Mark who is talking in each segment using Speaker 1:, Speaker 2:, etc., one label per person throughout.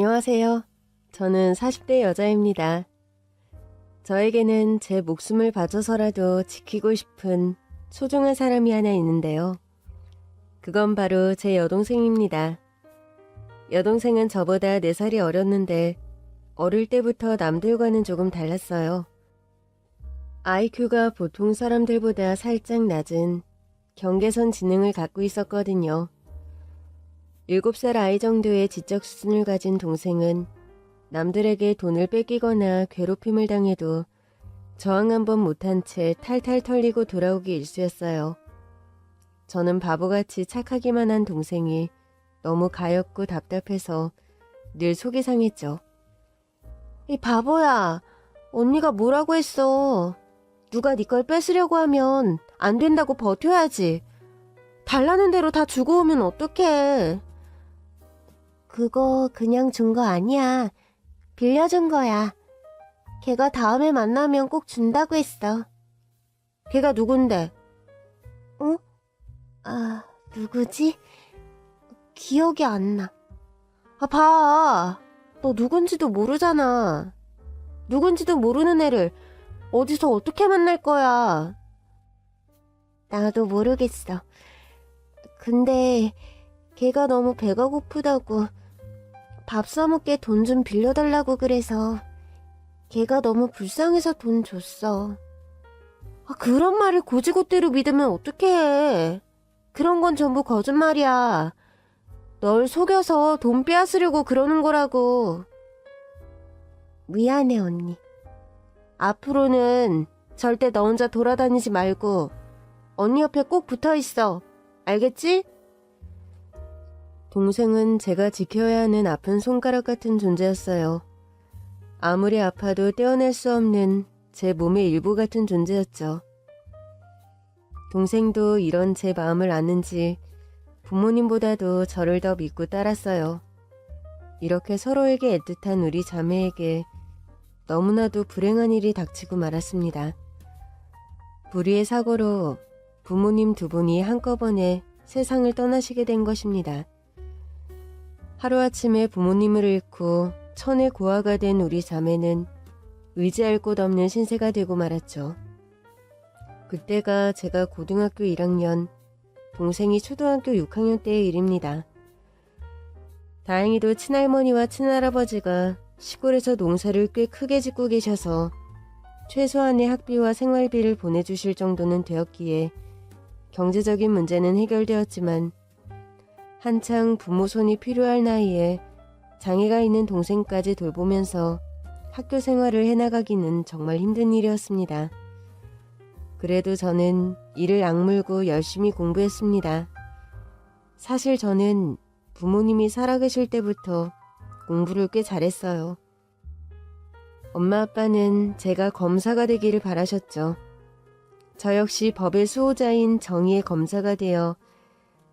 Speaker 1: 안녕하세요. 저는 40대 여자입니다. 저에게는 제 목숨을 바쳐서라도 지키고 싶은 소중한 사람이 하나 있는데요. 그건 바로 제 여동생입니다. 여동생은 저보다 4살이 어렸는데 어릴 때부터 남들과는 조금 달랐어요. IQ가 보통 사람들보다 살짝 낮은 경계선 지능을 갖고 있었거든요. 7살 아이 정도의 지적 수준을 가진 동생은 남들에게 돈을 뺏기거나 괴롭힘을 당해도 저항 한번 못한 채 탈탈 털리고 돌아오기 일쑤였어요. 저는 바보같이 착하기만 한 동생이 너무 가엾고 답답해서 늘 속이 상했죠. 이 바보야, 언니가 뭐라고 했어. 누가 네 걸 뺏으려고 하면 안 된다고 버텨야지. 달라는 대로 다 주고 오면 어떡해. 그거 그냥 준 거 아니야. 빌려준 거야. 걔가 다음에 만나면 꼭 준다고 했어. 걔가 누군데? 어? 누구지? 기억이 안 나. 봐. 너 누군지도 모르잖아. 누군지도 모르는 애를 어디서 어떻게 만날 거야. 나도 모르겠어. 근데 걔가 너무 배가 고프다고 밥 사먹게 돈 좀 빌려달라고 그래서 걔가 너무 불쌍해서 돈 줬어. 그런 말을 고지고대로 믿으면 어떡해. 그런 건 전부 거짓말이야. 널 속여서 돈 빼앗으려고 그러는 거라고. 미안해 언니. 앞으로는 절대 너 혼자 돌아다니지 말고 언니 옆에 꼭 붙어있어. 알겠지? 동생은 제가 지켜야 하는 아픈 손가락 같은 존재였어요. 아무리 아파도 떼어낼 수 없는 제 몸의 일부 같은 존재였죠. 동생도 이런 제 마음을 아는지 부모님보다도 저를 더 믿고 따랐어요. 이렇게 서로에게 애틋한 우리 자매에게 너무나도 불행한 일이 닥치고 말았습니다. 불의의 사고로 부모님 2분이 한꺼번에 세상을 떠나시게 된 것입니다. 하루아침에 부모님을 잃고 천의 고아가 된 우리 자매는 의지할 곳 없는 신세가 되고 말았죠. 그때가 제가 고등학교 1학년, 동생이 초등학교 6학년 때의 일입니다. 다행히도 친할머니와 친할아버지가 시골에서 농사를 꽤 크게 짓고 계셔서 최소한의 학비와 생활비를 보내주실 정도는 되었기에 경제적인 문제는 해결되었지만 한창 부모 손이 필요할 나이에 장애가 있는 동생까지 돌보면서 학교 생활을 해나가기는 정말 힘든 일이었습니다. 그래도 저는 이를 악물고 열심히 공부했습니다. 사실 저는 부모님이 살아계실 때부터 공부를 꽤 잘했어요. 엄마 아빠는 제가 검사가 되기를 바라셨죠. 저 역시 법의 수호자인 정의의 검사가 되어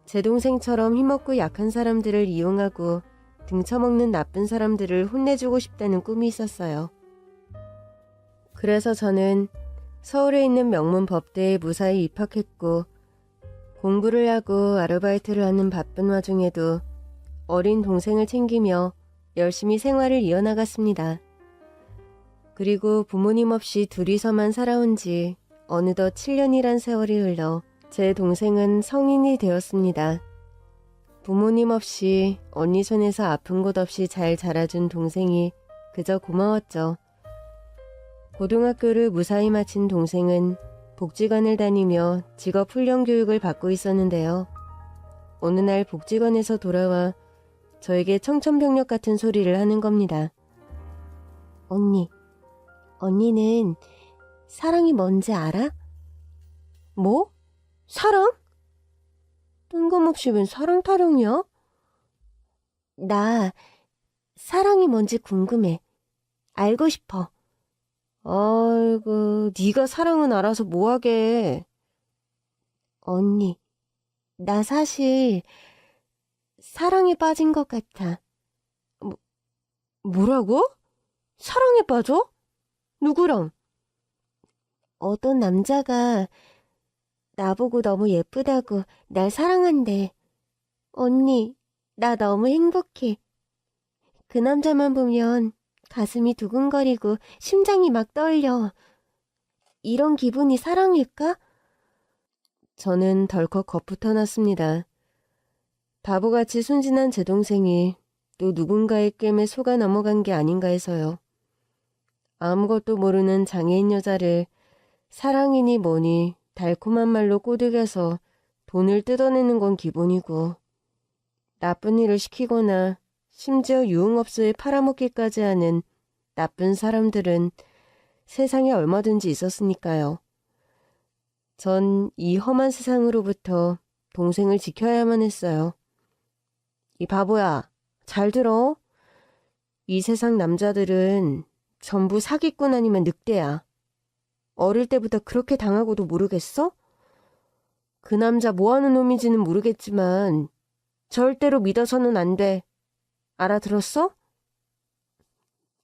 Speaker 1: 제 동생처럼 힘없고 약한 사람들을 이용하고 등쳐먹는 나쁜 사람들을 혼내주고 싶다는 꿈이 있었어요. 그래서 저는 서울에 있는 명문 법대에 무사히 입학했고 공부를 하고 아르바이트를 하는 바쁜 와중에도 어린 동생을 챙기며 열심히 생활을 이어나갔습니다. 그리고 부모님 없이 둘이서만 살아온 지 어느덧 7년이란 세월이 흘러 제 동생은 성인이 되었습니다. 부모님 없이 언니 손에서 아픈 곳 없이 잘 자라준 동생이 그저 고마웠죠. 고등학교를 무사히 마친 동생은 복지관을 다니며 직업훈련 교육을 받고 있었는데요. 어느 날 복지관에서 돌아와 저에게 청천벽력 같은 소리를 하는 겁니다. 언니는 사랑이 뭔지 알아? 뭐? 사랑? 뜬금없이 웬 사랑 타령이야? 나 사랑이 뭔지 궁금해. 알고 싶어. 아이고, 네가 사랑은 알아서 뭐하게. 언니, 나 사실 사랑에 빠진 것 같아. 뭐라고? 사랑에 빠져? 누구랑? 어떤 남자가 나보고 너무 예쁘다고 날 사랑한대. 언니, 나 너무 행복해. 그 남자만 보면 가슴이 두근거리고 심장이 막 떨려. 이런 기분이 사랑일까? 저는 덜컥 겁부터 났습니다. 바보같이 순진한 제 동생이 또 누군가의 꿰매 속아 넘어간 게 아닌가 해서요. 아무것도 모르는 장애인 여자를 사랑이니 뭐니 달콤한 말로 꼬드겨서 돈을 뜯어내는 건 기본이고, 나쁜 일을 시키거나 심지어 유흥업소에 팔아먹기까지 하는 나쁜 사람들은 세상에 얼마든지 있었으니까요. 전 이 험한 세상으로부터 동생을 지켜야만 했어요. 이 바보야, 잘 들어. 이 세상 남자들은 전부 사기꾼 아니면 늑대야. 어릴 때부터 그렇게 당하고도 모르겠어? 그 남자 뭐하는 놈인지는 모르겠지만 절대로 믿어서는 안 돼. 알아들었어?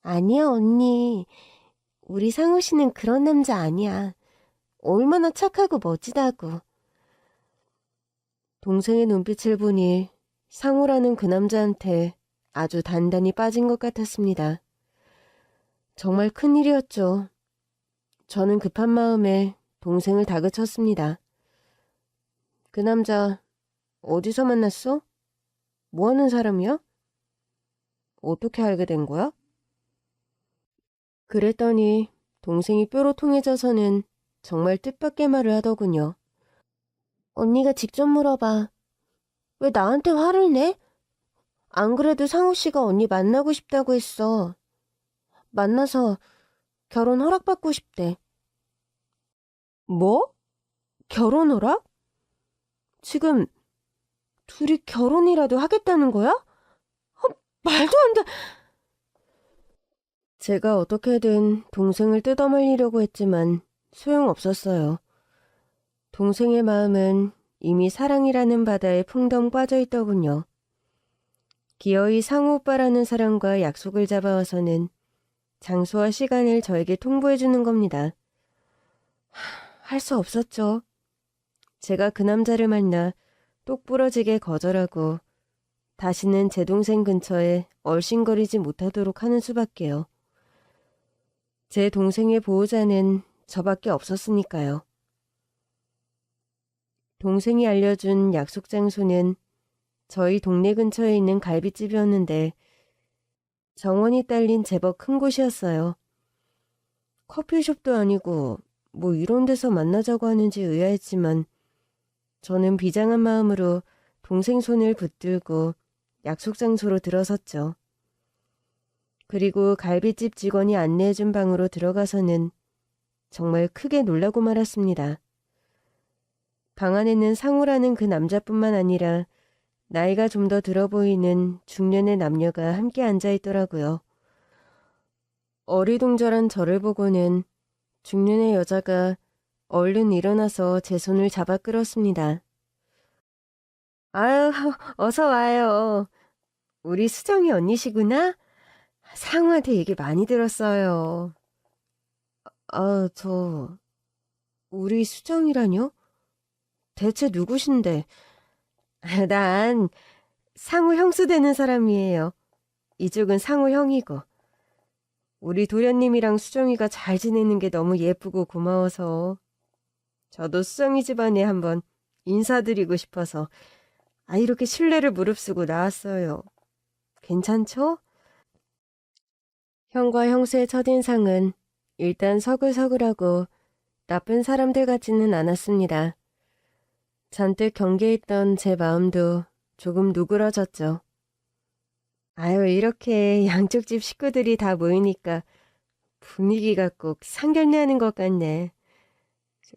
Speaker 1: 아니야, 언니. 우리 상우 씨는 그런 남자 아니야. 얼마나 착하고 멋지다고. 동생의 눈빛을 보니 상우라는 그 남자한테 아주 단단히 빠진 것 같았습니다. 정말 큰일이었죠. 저는 급한 마음에 동생을 다그쳤습니다. 그 남자 어디서 만났어? 뭐 하는 사람이야? 어떻게 알게 된 거야? 그랬더니 동생이 뾰로 통해져서는 정말 뜻밖의 말을 하더군요. 언니가 직접 물어봐. 왜 나한테 화를 내? 안 그래도 상우 씨가 언니 만나고 싶다고 했어. 만나서 결혼 허락받고 싶대. 뭐? 결혼 허락? 지금 둘이 결혼이라도 하겠다는 거야? 말도 안 돼. 제가 어떻게든 동생을 뜯어말리려고 했지만 소용없었어요. 동생의 마음은 이미 사랑이라는 바다에 풍덩 빠져있더군요. 기어이 상우 오빠라는 사람과 약속을 잡아와서는 장소와 시간을 저에게 통보해주는 겁니다. 할 수 없었죠. 제가 그 남자를 만나 똑부러지게 거절하고 다시는 제 동생 근처에 얼씬거리지 못하도록 하는 수밖에요. 제 동생의 보호자는 저밖에 없었으니까요. 동생이 알려준 약속 장소는 저희 동네 근처에 있는 갈비집이었는데 정원이 딸린 제법 큰 곳이었어요. 커피숍도 아니고 뭐 이런 데서 만나자고 하는지 의아했지만 저는 비장한 마음으로 동생 손을 붙들고 약속 장소로 들어섰죠. 그리고 갈비집 직원이 안내해준 방으로 들어가서는 정말 크게 놀라고 말았습니다. 방 안에는 상우라는 그 남자뿐만 아니라 나이가 좀 더 들어 보이는 중년의 남녀가 함께 앉아있더라고요. 어리둥절한 저를 보고는 중년의 여자가 얼른 일어나서 제 손을 잡아 끌었습니다. 아유, 어서 와요. 우리 수정이 언니시구나? 상우한테 얘기 많이 들었어요. 우리 수정이라뇨? 대체 누구신데? 난 상우 형수 되는 사람이에요. 이쪽은 상우 형이고. 우리 도련님이랑 수정이가 잘 지내는 게 너무 예쁘고 고마워서 저도 수정이 집안에 한번 인사드리고 싶어서 이렇게 신뢰를 무릅쓰고 나왔어요. 괜찮죠? 형과 형수의 첫인상은 일단 서글서글하고 나쁜 사람들 같지는 않았습니다. 잔뜩 경계했던 제 마음도 조금 누그러졌죠. 이렇게 양쪽 집 식구들이 다 모이니까 분위기가 꼭 상견례하는 것 같네.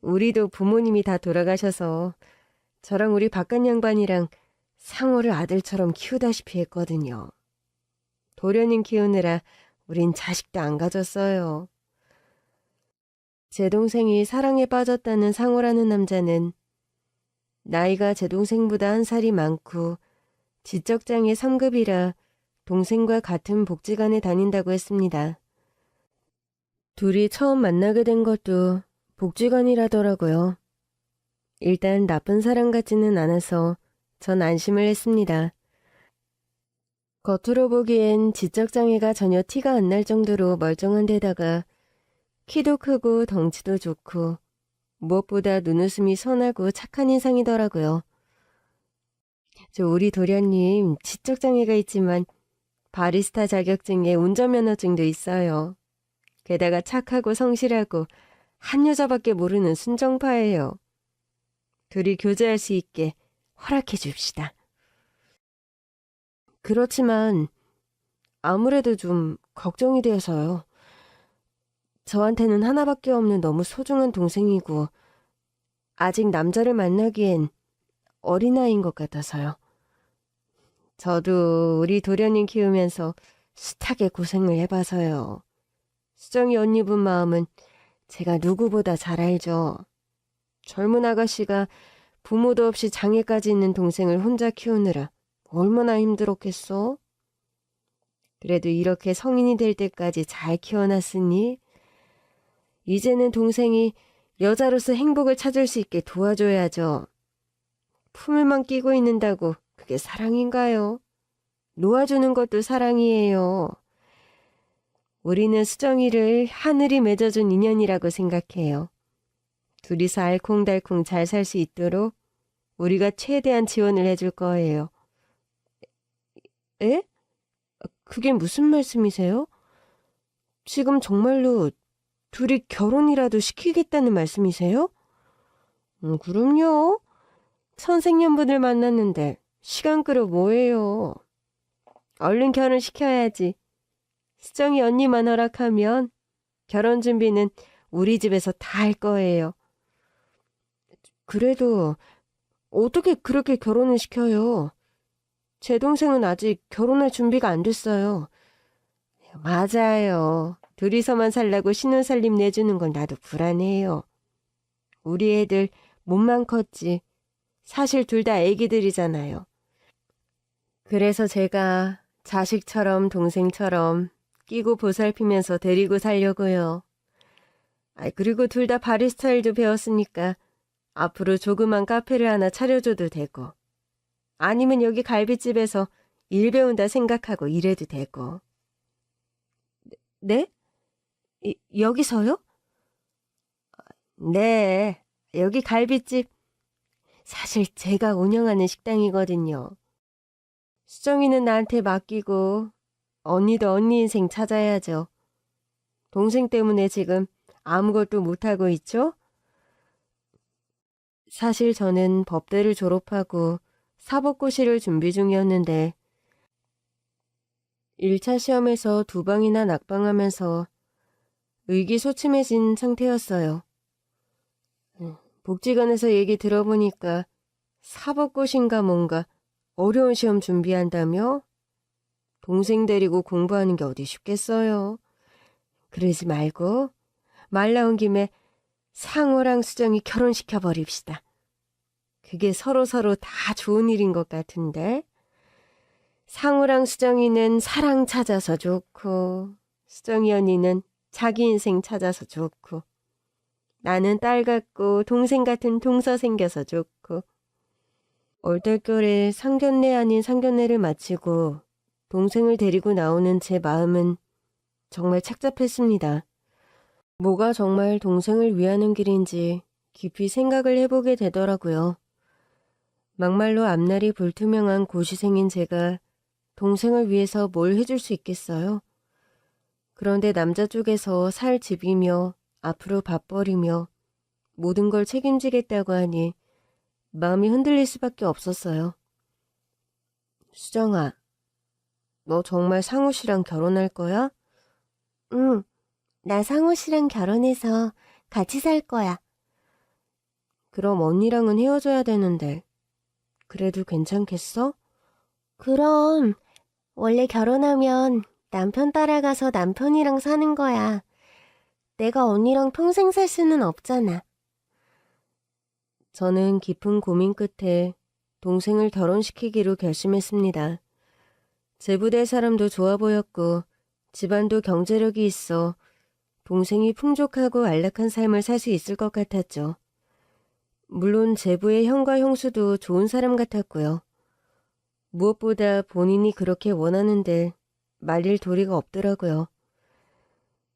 Speaker 1: 우리도 부모님이 다 돌아가셔서 저랑 우리 바깥 양반이랑 상호를 아들처럼 키우다시피 했거든요. 도련님 키우느라 우린 자식도 안 가졌어요. 제 동생이 사랑에 빠졌다는 상호라는 남자는 나이가 제 동생보다 한 살이 많고 지적장애 3급이라 동생과 같은 복지관에 다닌다고 했습니다. 둘이 처음 만나게 된 것도 복지관이라더라고요. 일단 나쁜 사람 같지는 않아서 전 안심을 했습니다. 겉으로 보기엔 지적장애가 전혀 티가 안 날 정도로 멀쩡한 데다가 키도 크고 덩치도 좋고 무엇보다 눈웃음이 선하고 착한 인상이더라고요. 우리 도련님 지적장애가 있지만 바리스타 자격증에 운전면허증도 있어요. 게다가 착하고 성실하고 한 여자밖에 모르는 순정파예요. 둘이 교제할 수 있게 허락해 줍시다. 그렇지만 아무래도 좀 걱정이 되어서요. 저한테는 하나밖에 없는 너무 소중한 동생이고 아직 남자를 만나기엔 어린아이인 것 같아서요. 저도 우리 도련님 키우면서 숱하게 고생을 해봐서요. 수정이 언니 분 마음은 제가 누구보다 잘 알죠. 젊은 아가씨가 부모도 없이 장애까지 있는 동생을 혼자 키우느라 얼마나 힘들었겠어? 그래도 이렇게 성인이 될 때까지 잘 키워놨으니 이제는 동생이 여자로서 행복을 찾을 수 있게 도와줘야죠. 품을만 끼고 있는다고 그게 사랑인가요? 놓아주는 것도 사랑이에요. 우리는 수정이를 하늘이 맺어준 인연이라고 생각해요. 둘이서 알콩달콩 잘 살 수 있도록 우리가 최대한 지원을 해줄 거예요. 에? 그게 무슨 말씀이세요? 지금 정말로 둘이 결혼이라도 시키겠다는 말씀이세요? 그럼요. 선생님분을 만났는데 시간 끌어 뭐예요. 얼른 결혼시켜야지. 수정이 언니만 허락하면 결혼 준비는 우리 집에서 다 할 거예요. 그래도 어떻게 그렇게 결혼을 시켜요? 제 동생은 아직 결혼할 준비가 안 됐어요. 맞아요. 둘이서만 살라고 신혼살림 내주는 건 나도 불안해요. 우리 애들 몸만 컸지. 사실 둘 다 애기들이잖아요. 그래서 제가 자식처럼 동생처럼 끼고 보살피면서 데리고 살려고요. 그리고 둘 다 바리스타 일도 배웠으니까 앞으로 조그만 카페를 하나 차려줘도 되고 아니면 여기 갈비집에서 일 배운다 생각하고 일해도 되고. 네? 여기서요? 네, 여기 갈비집. 사실 제가 운영하는 식당이거든요. 수정이는 나한테 맡기고 언니도 언니 인생 찾아야죠. 동생 때문에 지금 아무것도 못하고 있죠? 사실 저는 법대를 졸업하고 사법고시를 준비 중이었는데 1차 시험에서 2방이나 낙방하면서 의기소침해진 상태였어요. 복지관에서 얘기 들어보니까 사법고시인가 뭔가 어려운 시험 준비한다며? 동생 데리고 공부하는 게 어디 쉽겠어요. 그러지 말고 말 나온 김에 상호랑 수정이 결혼시켜버립시다. 그게 서로서로 다 좋은 일인 것 같은데. 상우랑 수정이는 사랑 찾아서 좋고 수정이 언니는 자기 인생 찾아서 좋고 나는 딸 같고 동생 같은 동서 생겨서 좋고. 얼떨결에 상견례 아닌 상견례를 마치고 동생을 데리고 나오는 제 마음은 정말 착잡했습니다. 뭐가 정말 동생을 위하는 길인지 깊이 생각을 해보게 되더라고요. 막말로 앞날이 불투명한 고시생인 제가 동생을 위해서 뭘 해줄 수 있겠어요? 그런데 남자 쪽에서 살 집이며 앞으로 밥벌이며 모든 걸 책임지겠다고 하니 마음이 흔들릴 수밖에 없었어요. 수정아, 너 정말 상우 씨랑 결혼할 거야? 응, 나 상우 씨랑 결혼해서 같이 살 거야. 그럼 언니랑은 헤어져야 되는데 그래도 괜찮겠어? 그럼 원래 결혼하면 남편 따라가서 남편이랑 사는 거야. 내가 언니랑 평생 살 수는 없잖아. 저는 깊은 고민 끝에 동생을 결혼시키기로 결심했습니다. 제 부대 사람도 좋아 보였고 집안도 경제력이 있어 동생이 풍족하고 안락한 삶을 살 수 있을 것 같았죠. 물론 제부의 형과 형수도 좋은 사람 같았고요. 무엇보다 본인이 그렇게 원하는데 말릴 도리가 없더라고요.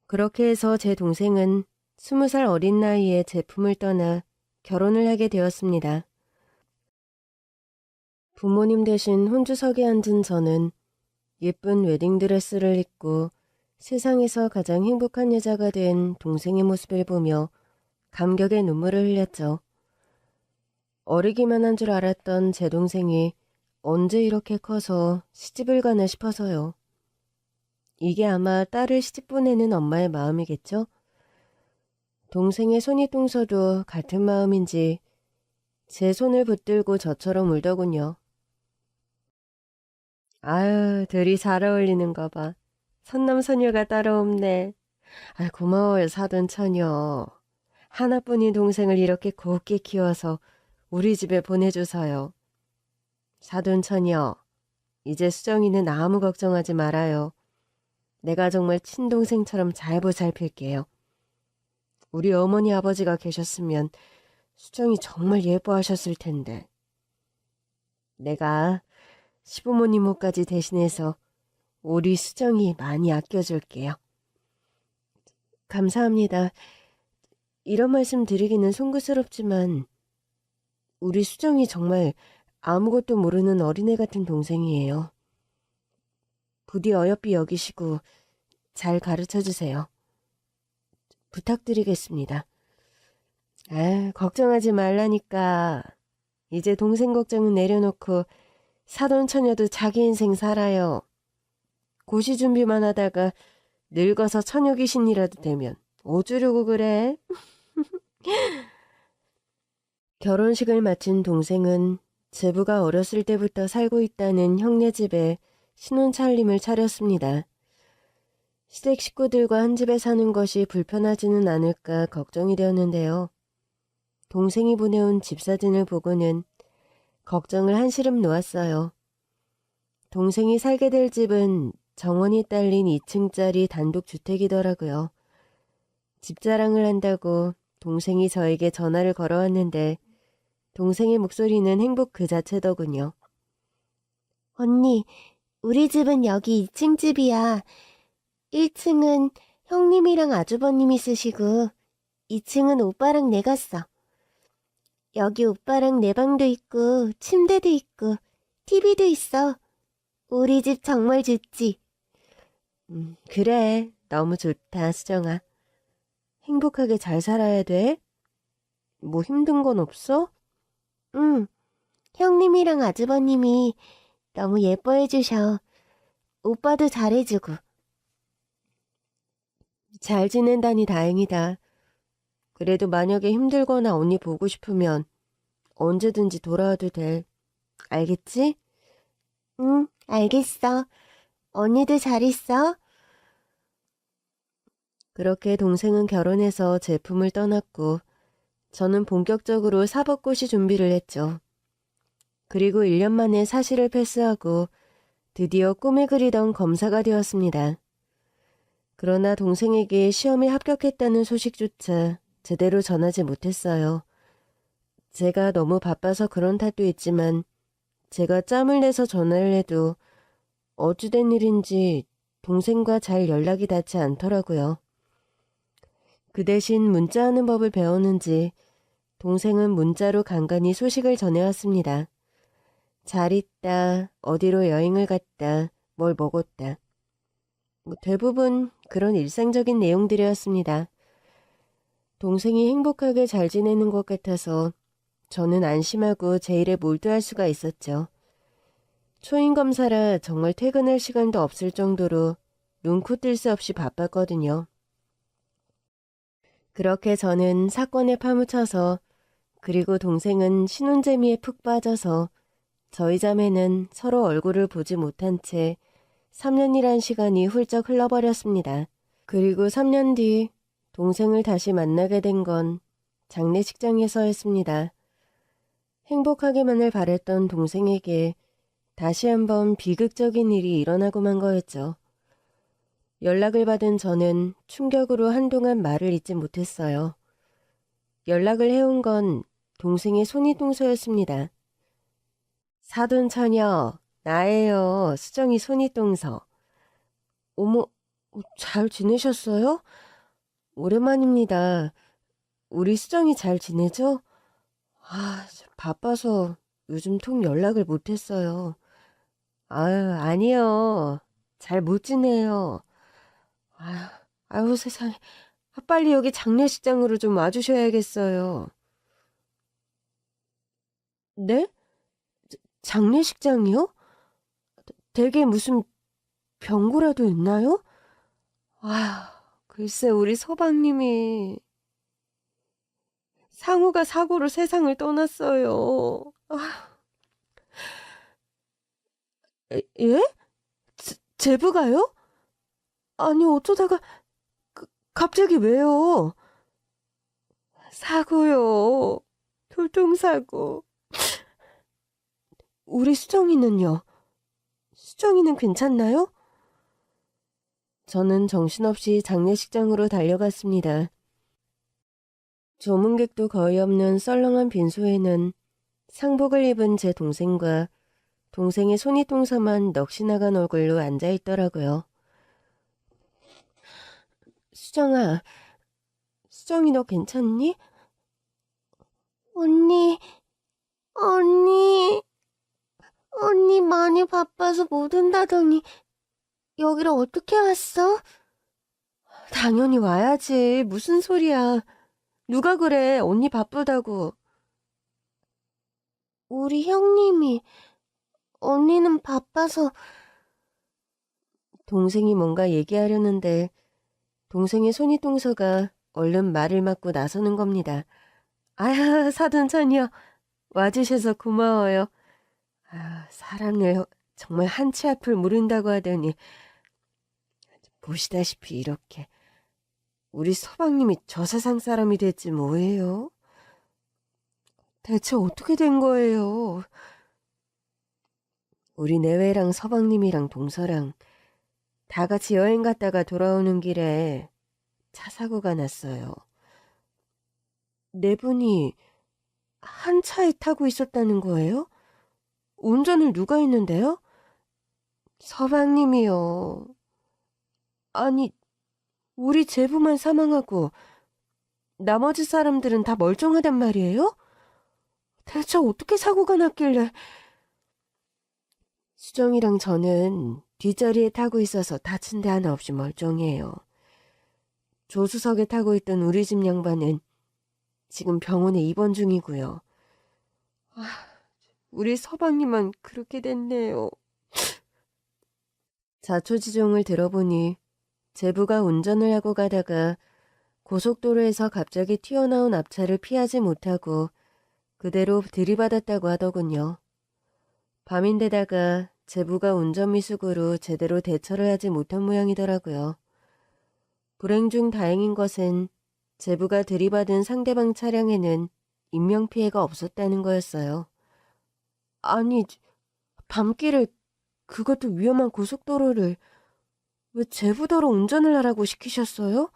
Speaker 1: 그렇게 해서 제 동생은 20살 어린 나이에 제 품을 떠나 결혼을 하게 되었습니다. 부모님 대신 혼주석에 앉은 저는 예쁜 웨딩드레스를 입고 세상에서 가장 행복한 여자가 된 동생의 모습을 보며 감격의 눈물을 흘렸죠. 어리기만 한 줄 알았던 제 동생이 언제 이렇게 커서 시집을 가나 싶어서요. 이게 아마 딸을 시집 보내는 엄마의 마음이겠죠? 동생의 손이 뚱서도 같은 마음인지 제 손을 붙들고 저처럼 울더군요. 아유, 둘이 잘 어울리는가 봐. 선남선녀가 따로 없네. 아, 고마워요, 사돈 처녀. 하나뿐인 동생을 이렇게 곱게 키워서 우리 집에 보내줘서요. 사돈 처녀, 이제 수정이는 아무 걱정하지 말아요. 내가 정말 친동생처럼 잘 보살필게요. 우리 어머니 아버지가 계셨으면 수정이 정말 예뻐하셨을 텐데. 내가 시부모님 옷까지 대신해서 우리 수정이 많이 아껴줄게요. 감사합니다. 이런 말씀 드리기는 송구스럽지만 우리 수정이 정말 아무것도 모르는 어린애 같은 동생이에요. 부디 어여삐 여기시고 잘 가르쳐주세요. 부탁드리겠습니다. 아, 걱정하지 말라니까. 이제 동생 걱정은 내려놓고 사돈 처녀도 자기 인생 살아요. 고시 준비만 하다가 늙어서 처녀 귀신이라도 되면 어쩌려고 그래? 결혼식을 마친 동생은 제부가 어렸을 때부터 살고 있다는 형네 집에 신혼차림을 차렸습니다. 시댁 식구들과 한 집에 사는 것이 불편하지는 않을까 걱정이 되었는데요. 동생이 보내온 집 사진을 보고는 걱정을 한시름 놓았어요. 동생이 살게 될 집은 정원이 딸린 2층짜리 단독주택이더라고요. 집 자랑을 한다고 동생이 저에게 전화를 걸어왔는데 동생의 목소리는 행복 그 자체더군요. 언니, 우리 집은 여기 2층 집이야. 1층은 형님이랑 아주버님이 쓰시고 2층은 오빠랑 내가 써. 여기 오빠랑 내 방도 있고 침대도 있고 TV도 있어. 우리 집 정말 좋지? 그래, 너무 좋다, 수정아. 행복하게 잘 살아야 돼? 뭐 힘든 건 없어? 응, 형님이랑 아주버님이 너무 예뻐해 주셔. 오빠도 잘해주고. 잘 지낸다니 다행이다. 그래도 만약에 힘들거나 언니 보고 싶으면 언제든지 돌아와도 돼. 알겠지? 응, 알겠어. 언니도 잘 있어? 그렇게 동생은 결혼해서 제 품을 떠났고 저는 본격적으로 사법고시 준비를 했죠. 그리고 1년 만에 사시를 패스하고 드디어 꿈에 그리던 검사가 되었습니다. 그러나 동생에게 시험에 합격했다는 소식조차 제대로 전하지 못했어요. 제가 너무 바빠서 그런 탓도 있지만 제가 짬을 내서 전화를 해도 어찌된 일인지 동생과 잘 연락이 닿지 않더라고요. 그 대신 문자하는 법을 배웠는지 동생은 문자로 간간히 소식을 전해왔습니다. 잘 있다, 어디로 여행을 갔다, 뭘 먹었다. 대부분 그런 일상적인 내용들이었습니다. 동생이 행복하게 잘 지내는 것 같아서 저는 안심하고 제 일에 몰두할 수가 있었죠. 초임검사라 정말 퇴근할 시간도 없을 정도로 눈코 뜰 새 없이 바빴거든요. 그렇게 저는 사건에 파묻혀서 그리고 동생은 신혼재미에 푹 빠져서 저희 자매는 서로 얼굴을 보지 못한 채 3년이란 시간이 훌쩍 흘러버렸습니다. 그리고 3년 뒤 동생을 다시 만나게 된 건 장례식장에서였습니다. 행복하기만을 바랬던 동생에게 다시 한번 비극적인 일이 일어나고 만 거였죠. 연락을 받은 저는 충격으로 한동안 말을 잇지 못했어요. 연락을 해온 건 동생의 손이 동서였습니다. 사돈 처녀, 나예요. 수정이 손이동서. 어머, 잘 지내셨어요? 오랜만입니다. 우리 수정이 잘 지내죠? 바빠서 요즘 통 연락을 못했어요. 아유, 아니요. 잘 못 지내요. 아유, 아유, 세상에. 빨리 여기 장례식장으로 좀 와주셔야겠어요. 네? 장례식장이요? 댁에 무슨 병고라도 있나요? 글쎄, 우리 서방님이 상우가 사고로 세상을 떠났어요. 예? 제부가요? 아니, 어쩌다가, 갑자기 왜요? 사고요. 교통사고. 우리 수정이는요? 수정이는 괜찮나요? 저는 정신없이 장례식장으로 달려갔습니다. 조문객도 거의 없는 썰렁한 빈소에는 상복을 입은 제 동생과 동생의 손이동서만 넋이 나간 얼굴로 앉아있더라고요. 수정아, 수정이 너 괜찮니? 언니 많이 바빠서 못 온다더니 여기를 어떻게 왔어? 당연히 와야지. 무슨 소리야. 누가 그래? 언니 바쁘다고. 우리 형님이 언니는 바빠서. 동생이 뭔가 얘기하려는데 동생의 손이동서가 얼른 말을 막고 나서는 겁니다. 아야, 사돈천이요. 와주셔서 고마워요. 사람을 정말 한치 앞을 모른다고 하더니 보시다시피 이렇게. 우리 서방님이 저 세상 사람이 됐지 뭐예요? 대체 어떻게 된 거예요? 우리 내외랑 서방님이랑 동서랑 다 같이 여행 갔다가 돌아오는 길에 차 사고가 났어요. 네 분이 한 차에 타고 있었다는 거예요? 운전을 누가 했는데요? 서방님이요. 아니, 우리 제부만 사망하고 나머지 사람들은 다 멀쩡하단 말이에요? 대체 어떻게 사고가 났길래. 수정이랑 저는 뒷자리에 타고 있어서 다친 데 하나 없이 멀쩡해요. 조수석에 타고 있던 우리 집 양반은 지금 병원에 입원 중이고요. 우리 서방님만 그렇게 됐네요. 자초지종을 들어보니 제부가 운전을 하고 가다가 고속도로에서 갑자기 튀어나온 앞차를 피하지 못하고 그대로 들이받았다고 하더군요. 밤인데다가 제부가 운전미숙으로 제대로 대처를 하지 못한 모양이더라고요. 불행 중 다행인 것은 제부가 들이받은 상대방 차량에는 인명피해가 없었다는 거였어요. 아니, 밤길에 그것도 위험한 고속도로를 왜 제부더러 운전을 하라고 시키셨어요?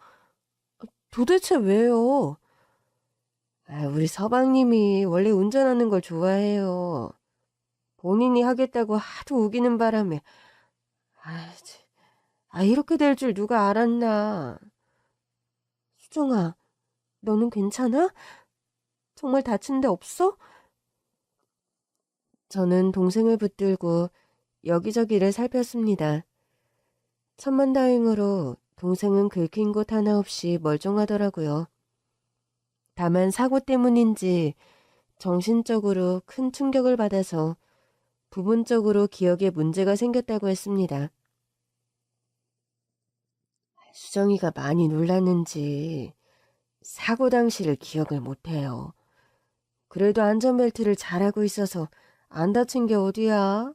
Speaker 1: 도대체 왜요? 우리 서방님이 원래 운전하는 걸 좋아해요. 본인이 하겠다고 하도 우기는 바람에. 이렇게 될 줄 누가 알았나. 수정아, 너는 괜찮아? 정말 다친 데 없어? 저는 동생을 붙들고 여기저기를 살폈습니다. 천만다행으로 동생은 긁힌 곳 하나 없이 멀쩡하더라고요. 다만 사고 때문인지 정신적으로 큰 충격을 받아서 부분적으로 기억에 문제가 생겼다고 했습니다. 수정이가 많이 놀랐는지 사고 당시를 기억을 못해요. 그래도 안전벨트를 잘하고 있어서 안 다친 게 어디야?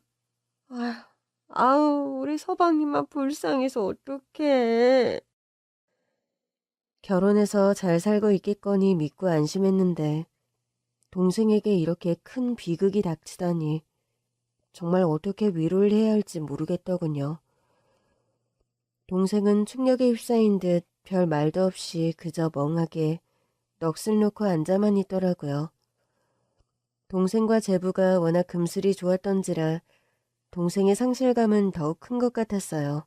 Speaker 1: 우리 서방님만 불쌍해서 어떡해. 결혼해서 잘 살고 있겠거니 믿고 안심했는데 동생에게 이렇게 큰 비극이 닥치다니 정말 어떻게 위로를 해야 할지 모르겠더군요. 동생은 충격에 휩싸인 듯 별 말도 없이 그저 멍하게 넋을 놓고 앉아만 있더라고요. 동생과 제부가 워낙 금슬이 좋았던지라 동생의 상실감은 더욱 큰 것 같았어요.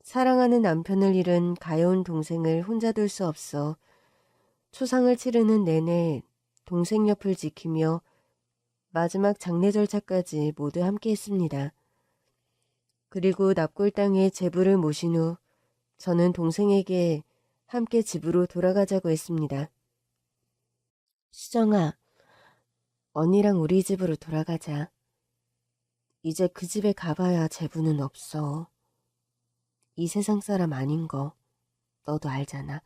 Speaker 1: 사랑하는 남편을 잃은 가여운 동생을 혼자 둘 수 없어 초상을 치르는 내내 동생 옆을 지키며 마지막 장례 절차까지 모두 함께 했습니다. 그리고 납골 땅에 제부를 모신 후 저는 동생에게 함께 집으로 돌아가자고 했습니다. 수정아, 언니랑 우리 집으로 돌아가자. 이제 그 집에 가봐야 제부는 없어. 이 세상 사람 아닌 거 너도 알잖아.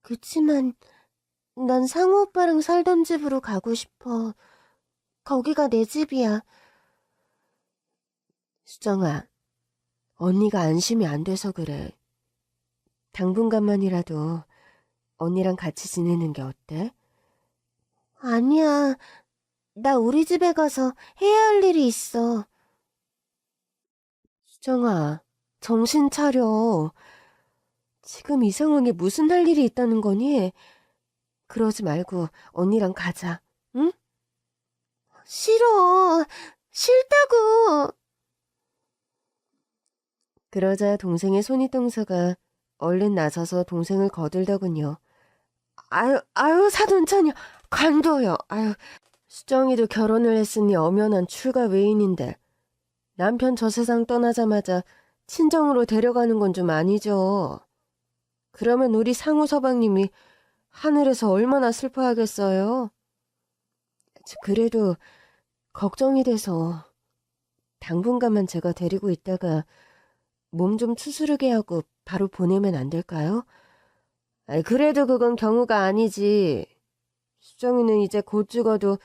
Speaker 1: 그치만 난 상우 오빠랑 살던 집으로 가고 싶어. 거기가 내 집이야. 수정아, 언니가 안심이 안 돼서 그래. 당분간만이라도 언니랑 같이 지내는 게 어때? 아니야. 나 우리 집에 가서 해야 할 일이 있어. 수정아, 정신 차려. 지금 이 상황에 무슨 할 일이 있다는 거니? 그러지 말고 언니랑 가자, 응? 싫어. 싫다고. 그러자 동생의 손윗동서가 얼른 나서서 동생을 거들더군요. 아유, 사돈처녀, 관둬요. 아유, 수정이도 결혼을 했으니 엄연한 출가 외인인데 남편 저 세상 떠나자마자 친정으로 데려가는 건 좀 아니죠. 그러면 우리 상우 서방님이 하늘에서 얼마나 슬퍼하겠어요. 그래도 걱정이 돼서 당분간만 제가 데리고 있다가 몸 좀 추스르게 하고 바로 보내면 안 될까요? 그래도 그건 경우가 아니지. 수정이는 이제 곧 죽어도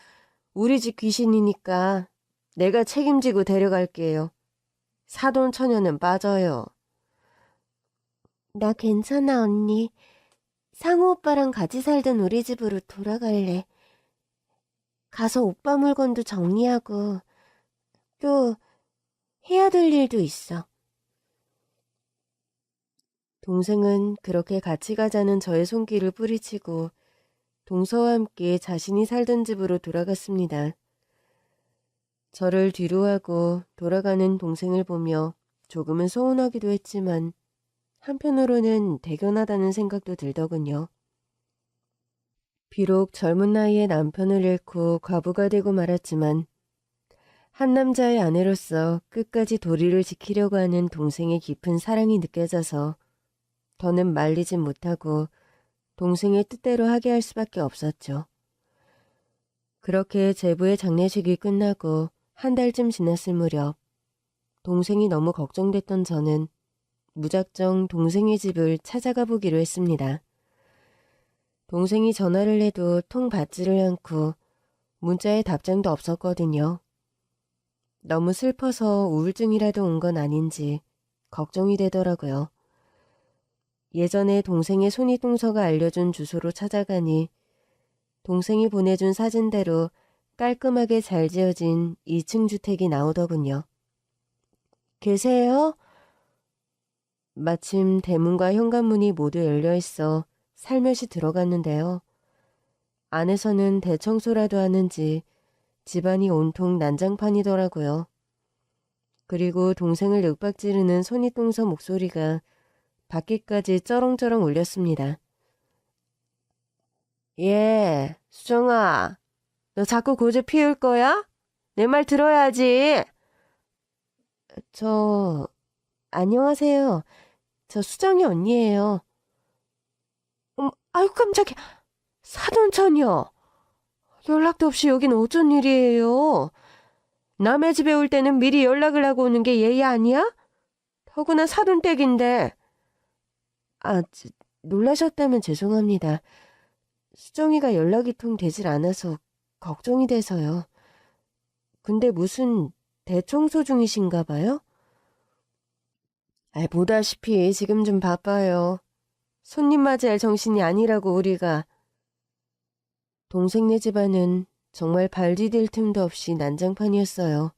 Speaker 1: 우리 집 귀신이니까 내가 책임지고 데려갈게요. 사돈 처녀는 빠져요. 나 괜찮아, 언니. 상우 오빠랑 같이 살던 우리 집으로 돌아갈래. 가서 오빠 물건도 정리하고 또 해야 될 일도 있어. 동생은 그렇게 같이 가자는 저의 손길을 뿌리치고 동서와 함께 자신이 살던 집으로 돌아갔습니다. 저를 뒤로하고 돌아가는 동생을 보며 조금은 서운하기도 했지만 한편으로는 대견하다는 생각도 들더군요. 비록 젊은 나이에 남편을 잃고 과부가 되고 말았지만 한 남자의 아내로서 끝까지 도리를 지키려고 하는 동생의 깊은 사랑이 느껴져서 더는 말리진 못하고 동생의 뜻대로 하게 할 수밖에 없었죠. 그렇게 제부의 장례식이 끝나고 한 달쯤 지났을 무렵 동생이 너무 걱정됐던 저는 무작정 동생의 집을 찾아가 보기로 했습니다. 동생이 전화를 해도 통 받지를 않고 문자에 답장도 없었거든요. 너무 슬퍼서 우울증이라도 온 건 아닌지 걱정이 되더라고요. 예전에 동생의 손윗동서가 알려준 주소로 찾아가니 동생이 보내준 사진대로 깔끔하게 잘 지어진 2층 주택이 나오더군요. 계세요? 마침 대문과 현관문이 모두 열려있어 살며시 들어갔는데요. 안에서는 대청소라도 하는지 집안이 온통 난장판이더라고요. 그리고 동생을 윽박지르는 손윗동서 목소리가 밖에까지 쩌렁쩌렁 울렸습니다. 예, 수정아, 너 자꾸 고집 피울 거야? 내 말 들어야지. 안녕하세요. 저 수정이 언니예요. 아유, 깜짝이야. 사돈처녀. 연락도 없이 여긴 어쩐 일이에요? 남의 집에 올 때는 미리 연락을 하고 오는 게 예의 아니야? 더구나 사돈댁인데. 놀라셨다면 죄송합니다. 수정이가 연락이 통 되질 않아서 걱정이 돼서요. 근데 무슨 대청소 중이신가 봐요? 보다시피 지금 좀 바빠요. 손님 맞이할 정신이 아니라고 우리가. 동생네 집안은 정말 발 디딜 틈도 없이 난장판이었어요.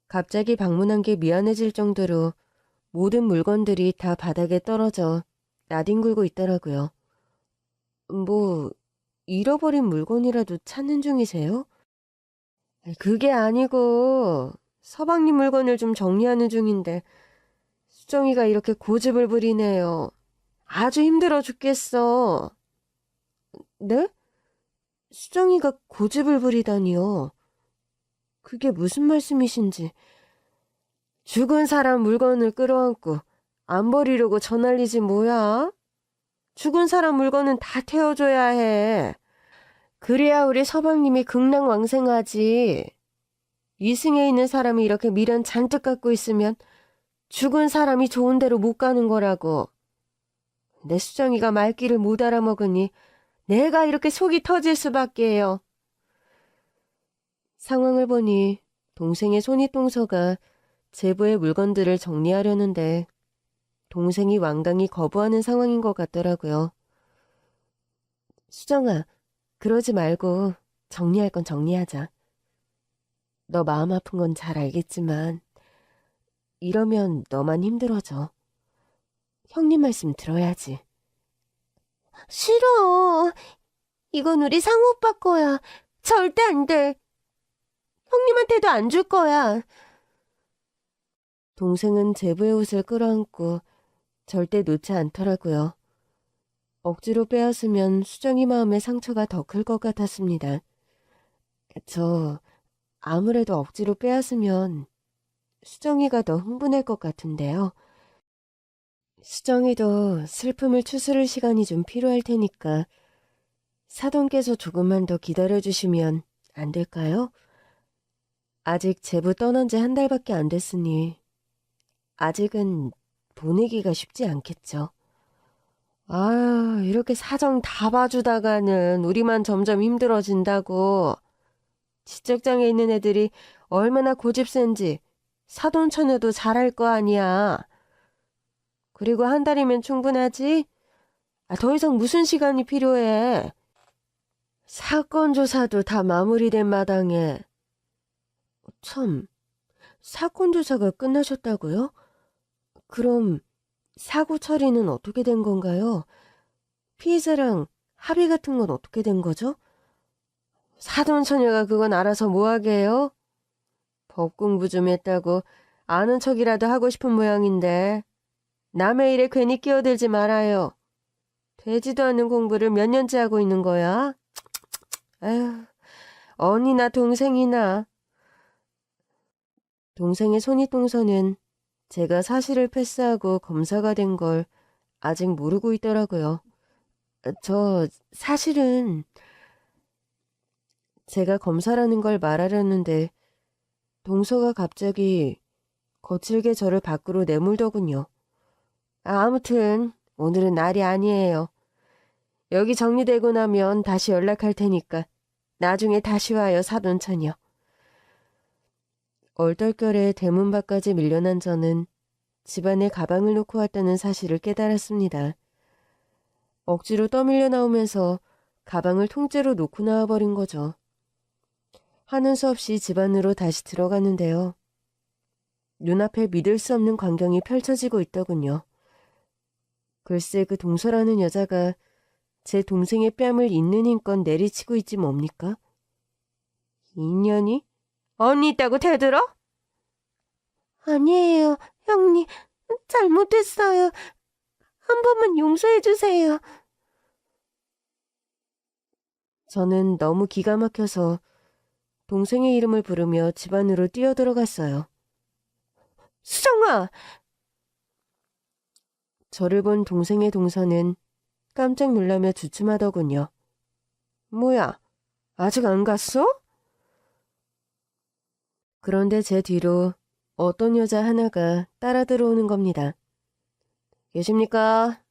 Speaker 1: 갑자기 방문한 게 미안해질 정도로 모든 물건들이 다 바닥에 떨어져 나뒹굴고 있더라고요. 뭐 잃어버린 물건이라도 찾는 중이세요? 아니, 그게 아니고 서방님 물건을 좀 정리하는 중인데 수정이가 이렇게 고집을 부리네요. 아주 힘들어 죽겠어. 네? 수정이가 고집을 부리다니요. 그게 무슨 말씀이신지. 죽은 사람 물건을 끌어안고 안 버리려고 저 난리지 뭐야? 죽은 사람 물건은 다 태워줘야 해. 그래야 우리 서방님이 극락왕생하지. 이승에 있는 사람이 이렇게 미련 잔뜩 갖고 있으면 죽은 사람이 좋은 데로 못 가는 거라고. 내 수정이가 말귀를 못 알아먹으니 내가 이렇게 속이 터질 수밖에요. 상황을 보니 동생의 손윗동서가 제부의 물건들을 정리하려는데 동생이 완강히 거부하는 상황인 것 같더라고요. 수정아, 그러지 말고 정리할 건 정리하자. 너 마음 아픈 건 잘 알겠지만 이러면 너만 힘들어져. 형님 말씀 들어야지. 싫어. 이건 우리 상우 오빠 거야. 절대 안 돼. 형님한테도 안 줄 거야. 동생은 제부의 옷을 끌어안고 절대 놓지 않더라고요. 억지로 빼앗으면 수정이 마음에 상처가 더 클 것 같았습니다. 저 아무래도 억지로 빼앗으면 수정이가 더 흥분할 것 같은데요. 수정이도 슬픔을 추스를 시간이 좀 필요할 테니까 사돈께서 조금만 더 기다려주시면 안 될까요? 아직 제부 떠난 지 한 달밖에 안 됐으니 아직은 보내기가 쉽지 않겠죠. 아, 이렇게 사정 다 봐주다가는 우리만 점점 힘들어진다고. 지적장에 있는 애들이 얼마나 고집센지 사돈처녀도 잘할 거 아니야. 그리고 한 달이면 충분하지? 더 이상 무슨 시간이 필요해? 사건 조사도 다 마무리된 마당에. 참, 사건 조사가 끝나셨다고요? 그럼 사고 처리는 어떻게 된 건가요? 피해자랑 합의 같은 건 어떻게 된 거죠? 사돈처녀가 그건 알아서 뭐하게 해요? 법 공부 좀 했다고 아는 척이라도 하고 싶은 모양인데 남의 일에 괜히 끼어들지 말아요. 되지도 않는 공부를 몇 년째 하고 있는 거야? 아휴, 언니나 동생이나. 동생의 손윗동서는 제가 사실을 패스하고 검사가 된 걸 아직 모르고 있더라고요. 저 사실은 제가 검사라는 걸 말하려는데 동서가 갑자기 거칠게 저를 밖으로 내몰더군요. 아무튼 오늘은 날이 아니에요. 여기 정리되고 나면 다시 연락할 테니까 나중에 다시 와요, 사돈처녀. 얼떨결에 대문 밖까지 밀려난 저는 집안에 가방을 놓고 왔다는 사실을 깨달았습니다. 억지로 떠밀려 나오면서 가방을 통째로 놓고 나와버린 거죠. 하는 수 없이 집 안으로 다시 들어갔는데요. 눈앞에 믿을 수 없는 광경이 펼쳐지고 있더군요. 글쎄 그 동서라는 여자가 제 동생의 뺨을 있는 힘껏 내리치고 있지 뭡니까? 인연이? 언니 있다고 대들어? 아니에요, 형님. 잘못했어요. 한 번만 용서해 주세요. 저는 너무 기가 막혀서 동생의 이름을 부르며 집 안으로 뛰어들어갔어요. 수정아! 저를 본 동생의 동서는 깜짝 놀라며 주춤하더군요. 뭐야, 아직 안 갔어? 그런데 제 뒤로 어떤 여자 하나가 따라 들어오는 겁니다. 계십니까?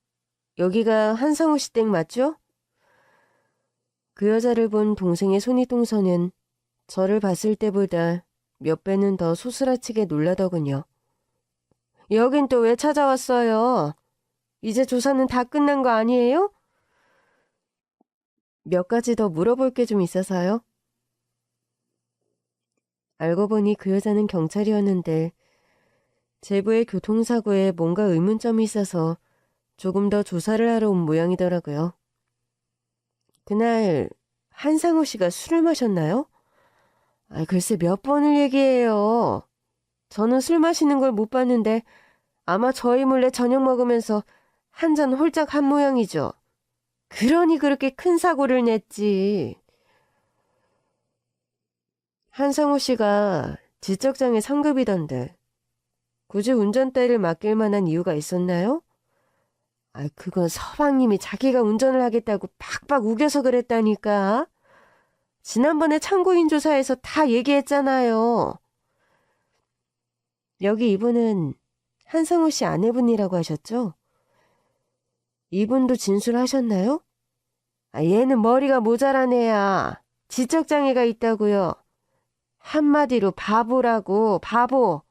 Speaker 1: 여기가 한상우 씨 댁 맞죠? 그 여자를 본 동생의 손윗동서는 저를 봤을 때보다 몇 배는 더 소스라치게 놀라더군요. 여긴 또 왜 찾아왔어요? 이제 조사는 다 끝난 거 아니에요? 몇 가지 더 물어볼 게 좀 있어서요. 알고 보니 그 여자는 경찰이었는데 제부의 교통사고에 뭔가 의문점이 있어서 조금 더 조사를 하러 온 모양이더라고요. 그날 한상우 씨가 술을 마셨나요? 글쎄 몇 번을 얘기해요. 저는 술 마시는 걸 못 봤는데 아마 저희 몰래 저녁 먹으면서 한 잔 홀짝 한 모양이죠. 그러니 그렇게 큰 사고를 냈지. 한상우 씨가 지적장애 상급이던데 굳이 운전대를 맡길 만한 이유가 있었나요? 그건 서방님이 자기가 운전을 하겠다고 팍팍 우겨서 그랬다니까. 지난번에 참고인 조사에서 다 얘기했잖아요. 여기 이분은 한상우 씨 아내분이라고 하셨죠? 이분도 진술하셨나요? 얘는 머리가 모자란 애야. 지적장애가 있다고요. 한마디로 바보라고, 바보.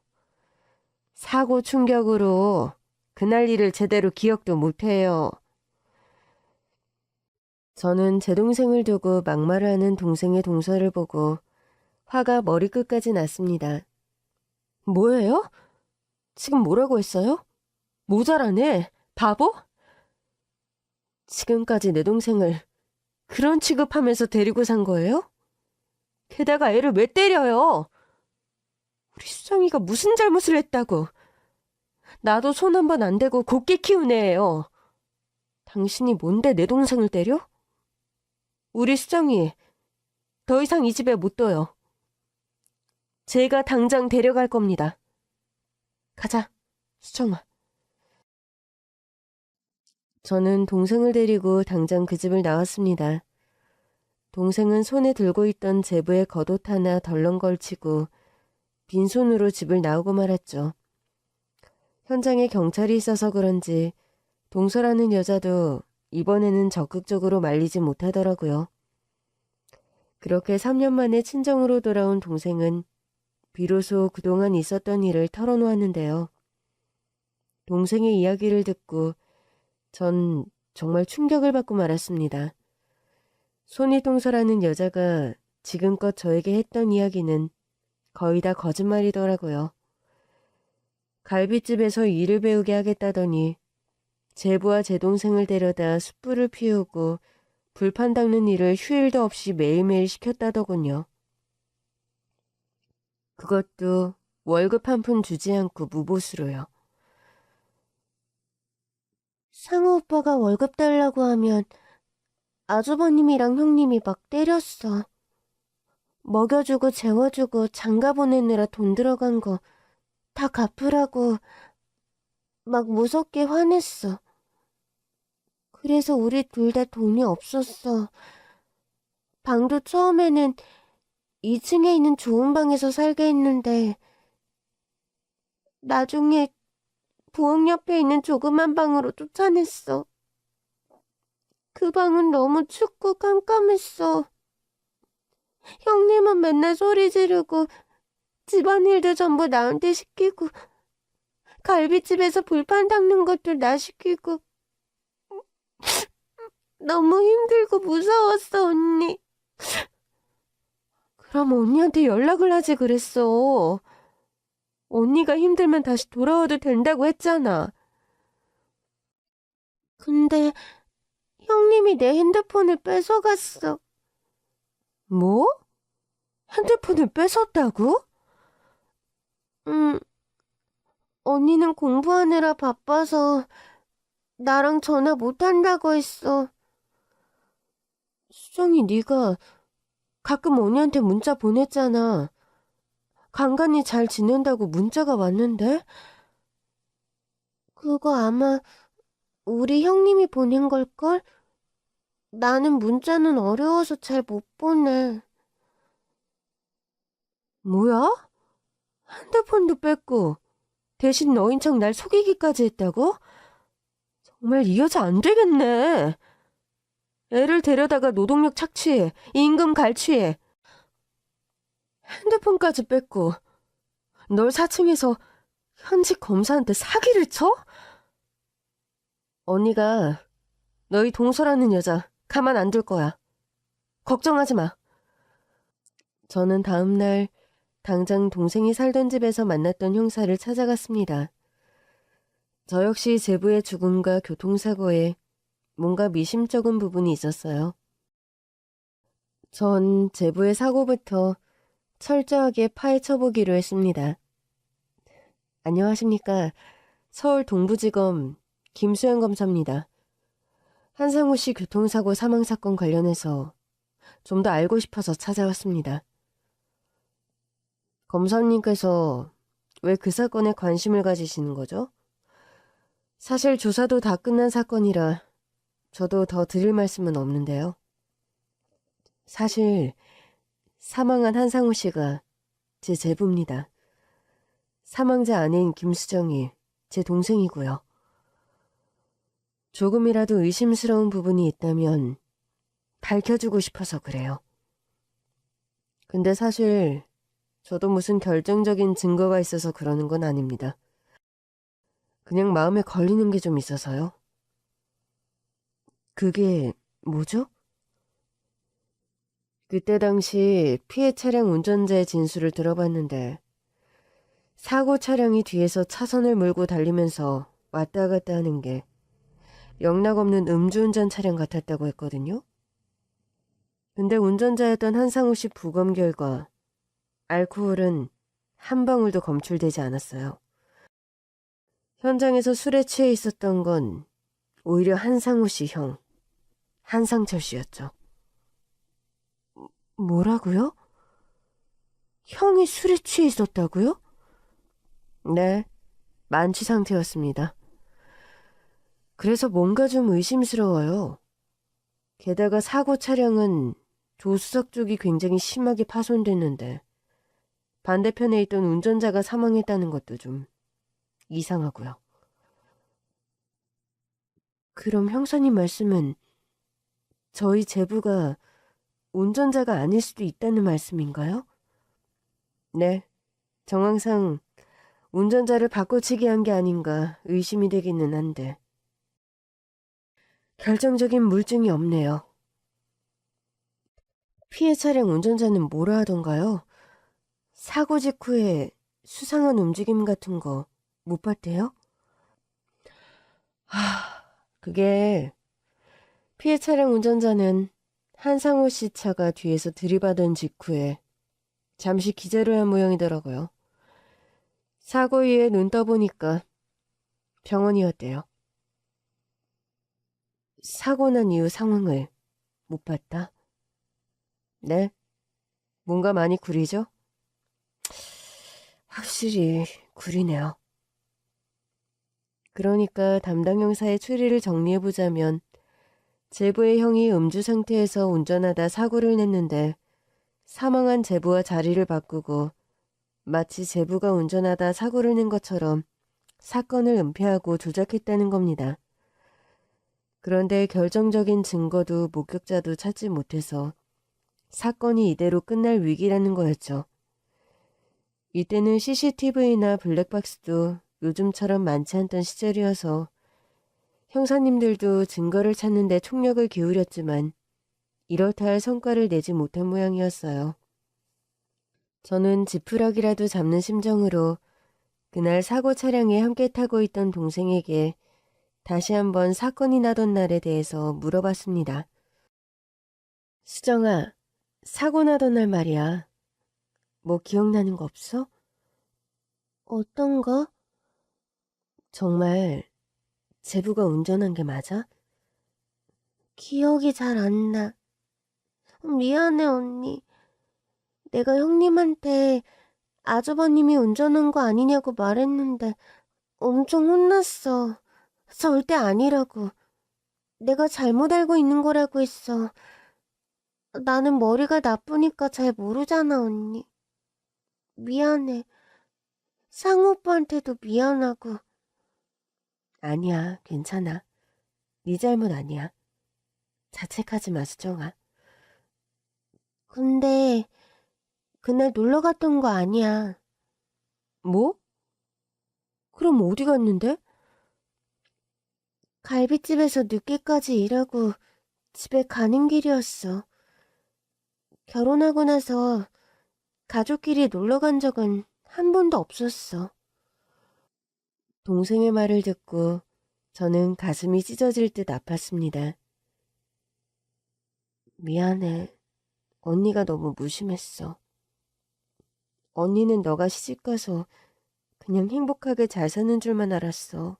Speaker 1: 사고 충격으로 그날 일을 제대로 기억도 못해요. 저는 제 동생을 두고 막말을 하는 동생의 동서를 보고 화가 머리끝까지 났습니다. 뭐예요? 지금 뭐라고 했어요? 모자라네? 바보? 지금까지 내 동생을 그런 취급하면서 데리고 산 거예요? 게다가 애를 왜 때려요? 우리 수정이가 무슨 잘못을 했다고. 나도 손 한 번 안 대고 곱게 키운 애예요. 당신이 뭔데 내 동생을 때려? 우리 수정이 더 이상 이 집에 못 둬요. 제가 당장 데려갈 겁니다. 가자, 수정아. 저는 동생을 데리고 당장 그 집을 나왔습니다. 동생은 손에 들고 있던 제부의 겉옷 하나 덜렁 걸치고 빈손으로 집을 나오고 말았죠. 현장에 경찰이 있어서 그런지 동서라는 여자도 이번에는 적극적으로 말리지 못하더라고요. 그렇게 3년 만에 친정으로 돌아온 동생은 비로소 그동안 있었던 일을 털어놓았는데요. 동생의 이야기를 듣고 전 정말 충격을 받고 말았습니다. 손이동서라는 여자가 지금껏 저에게 했던 이야기는 거의 다 거짓말이더라고요. 갈빗집에서 일을 배우게 하겠다더니 제부와 제 동생을 데려다 숯불을 피우고 불판 닦는 일을 휴일도 없이 매일매일 시켰다더군요. 그것도 월급 한 푼 주지 않고 무보수로요. 상우 오빠가 월급 달라고 하면 아주버님이랑 형님이 막 때렸어. 먹여주고 재워주고 장가 보내느라 돈 들어간 거 다 갚으라고 막 무섭게 화냈어. 그래서 우리 둘 다 돈이 없었어. 방도 처음에는 2층에 있는 좋은 방에서 살게 했는데 나중에 부엌 옆에 있는 조그만 방으로 쫓아냈어. 그 방은 너무 춥고 깜깜했어. 형님은 맨날 소리 지르고 집안일도 전부 나한테 시키고 갈비집에서 불판 닦는 것도 나 시키고 너무 힘들고 무서웠어, 언니. 그럼 언니한테 연락을 하지 그랬어. 언니가 힘들면 다시 돌아와도 된다고 했잖아. 근데 형님이 내 핸드폰을 뺏어갔어. 뭐? 핸드폰을 뺏었다고? 응. 언니는 공부하느라 바빠서 나랑 전화 못한다고 했어. 수정이 네가 가끔 언니한테 문자 보냈잖아. 간간히 잘 지낸다고 문자가 왔는데? 그거 아마 우리 형님이 보낸 걸걸? 나는 문자는 어려워서 잘 못 보내. 뭐야? 핸드폰도 뺐고 대신 너인 척 날 속이기까지 했다고? 정말 이 여자 안 되겠네. 애를 데려다가 노동력 착취해, 임금 갈취해. 핸드폰까지 뺐고 널 4층에서 현직 검사한테 사기를 쳐? 언니가 너희 동서라는 여자 가만 안 둘 거야. 걱정하지 마. 저는 다음 날 당장 동생이 살던 집에서 만났던 형사를 찾아갔습니다. 저 역시 제부의 죽음과 교통사고에 뭔가 미심쩍은 부분이 있었어요. 전 제부의 사고부터 철저하게 파헤쳐보기로 했습니다. 안녕하십니까. 서울 동부지검 김수현 검사입니다. 한상우 씨 교통사고 사망사건 관련해서 좀 더 알고 싶어서 찾아왔습니다. 검사님께서 왜 그 사건에 관심을 가지시는 거죠? 사실 조사도 다 끝난 사건이라 저도 더 드릴 말씀은 없는데요. 사실 사망한 한상우 씨가 제 제부입니다. 사망자 아내인 김수정이 제 동생이고요. 조금이라도 의심스러운 부분이 있다면 밝혀주고 싶어서 그래요. 근데 사실 저도 무슨 결정적인 증거가 있어서 그러는 건 아닙니다. 그냥 마음에 걸리는 게 좀 있어서요. 그게 뭐죠? 그때 당시 피해 차량 운전자의 진술을 들어봤는데 사고 차량이 뒤에서 차선을 물고 달리면서 왔다 갔다 하는 게 영락 없는 음주운전 차량 같았다고 했거든요. 근데 운전자였던 한상우 씨 부검 결과 알코올은 한 방울도 검출되지 않았어요. 현장에서 술에 취해 있었던 건 오히려 한상우 씨 형, 한상철 씨였죠. 뭐라고요? 형이 술에 취해 있었다고요? 네, 만취 상태였습니다. 그래서 뭔가 좀 의심스러워요. 게다가 사고 차량은 조수석 쪽이 굉장히 심하게 파손됐는데 반대편에 있던 운전자가 사망했다는 것도 좀 이상하고요. 그럼 형사님 말씀은 저희 제부가 운전자가 아닐 수도 있다는 말씀인가요? 네, 정황상 운전자를 바꿔치기 한 게 아닌가 의심이 되기는 한데 결정적인 물증이 없네요. 피해 차량 운전자는 뭐라 하던가요? 사고 직후에 수상한 움직임 같은 거 못 봤대요? 그게 피해 차량 운전자는 한상우 씨 차가 뒤에서 들이받은 직후에 잠시 기절을 한 모양이더라고요. 사고 이후에 눈 떠보니까 병원이었대요. 사고 난 이후 상황을 못 봤다? 네, 뭔가 많이 구리죠? 확실히 구리네요. 그러니까 담당 형사의 추리를 정리해보자면 제부의 형이 음주 상태에서 운전하다 사고를 냈는데 사망한 제부와 자리를 바꾸고 마치 제부가 운전하다 사고를 낸 것처럼 사건을 은폐하고 조작했다는 겁니다. 그런데 결정적인 증거도 목격자도 찾지 못해서 사건이 이대로 끝날 위기라는 거였죠. 이때는 CCTV나 블랙박스도 요즘처럼 많지 않던 시절이어서 형사님들도 증거를 찾는 데 총력을 기울였지만 이렇다 할 성과를 내지 못한 모양이었어요. 저는 지푸라기라도 잡는 심정으로 그날 사고 차량에 함께 타고 있던 동생에게 다시 한번 사건이 나던 날에 대해서 물어봤습니다. 수정아, 사고 나던 날 말이야. 뭐 기억나는 거 없어? 어떤 거? 정말 제부가 운전한 게 맞아? 기억이 잘 안 나. 미안해, 언니. 내가 형님한테 아주버님이 운전한 거 아니냐고 말했는데 엄청 혼났어. 절대 아니라고. 내가 잘못 알고 있는 거라고 했어. 나는 머리가 나쁘니까 잘 모르잖아, 언니. 미안해. 상우 오빠한테도 미안하고. 아니야, 괜찮아. 네 잘못 아니야. 자책하지 마, 수정아. 근데 그날 놀러 갔던 거 아니야. 뭐? 그럼 어디 갔는데? 갈비집에서 늦게까지 일하고 집에 가는 길이었어. 결혼하고 나서 가족끼리 놀러 간 적은 한 번도 없었어. 동생의 말을 듣고 저는 가슴이 찢어질 듯 아팠습니다. 미안해. 언니가 너무 무심했어. 언니는 너가 시집가서 그냥 행복하게 잘 사는 줄만 알았어.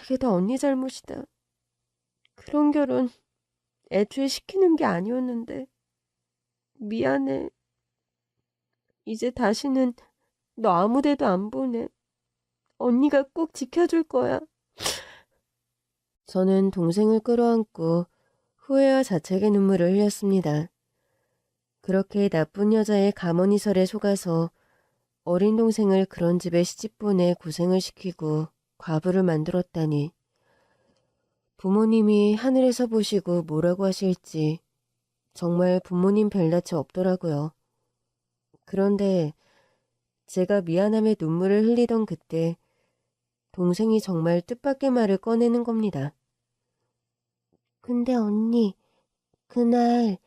Speaker 1: 이게 다 언니 잘못이다. 그런 결혼 애초에 시키는 게 아니었는데. 미안해. 이제 다시는 너 아무 데도 안 보내. 언니가 꼭 지켜줄 거야. 저는 동생을 끌어안고 후회와 자책의 눈물을 흘렸습니다. 그렇게 나쁜 여자의 가머니설에 속아서 어린 동생을 그런 집에 시집 보내 고생을 시키고 과부를 만들었다니. 부모님이 하늘에서 보시고 뭐라고 하실지 정말 부모님 별낯이 없더라고요. 그런데 제가 미안함에 눈물을 흘리던 그때 동생이 정말 뜻밖의 말을 꺼내는 겁니다. 근데 언니, 그날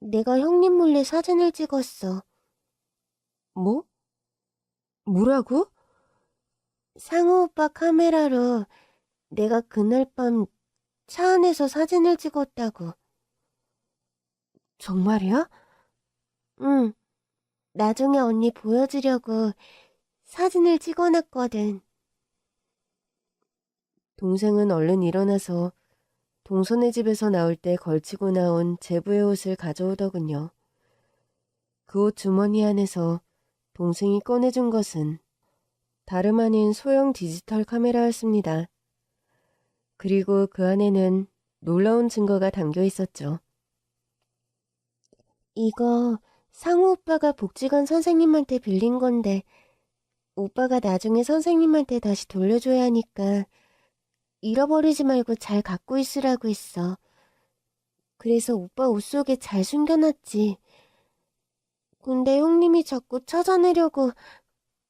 Speaker 1: 내가 형님 몰래 사진을 찍었어. 뭐? 뭐라고? 상우 오빠 카메라로 내가 그날 밤 차 안에서 사진을 찍었다고. 정말이야? 응. 나중에 언니 보여주려고 사진을 찍어놨거든. 동생은 얼른 일어나서 동선의 집에서 나올 때 걸치고 나온 제부의 옷을 가져오더군요. 그 옷 주머니 안에서 동생이 꺼내준 것은 다름 아닌 소형 디지털 카메라였습니다. 그리고 그 안에는 놀라운 증거가 담겨 있었죠. 이거 상우 오빠가 복지관 선생님한테 빌린 건데 오빠가 나중에 선생님한테 다시 돌려줘야 하니까 잃어버리지 말고 잘 갖고 있으라고 했어. 그래서 오빠 옷 속에 잘 숨겨놨지. 근데 형님이 자꾸 찾아내려고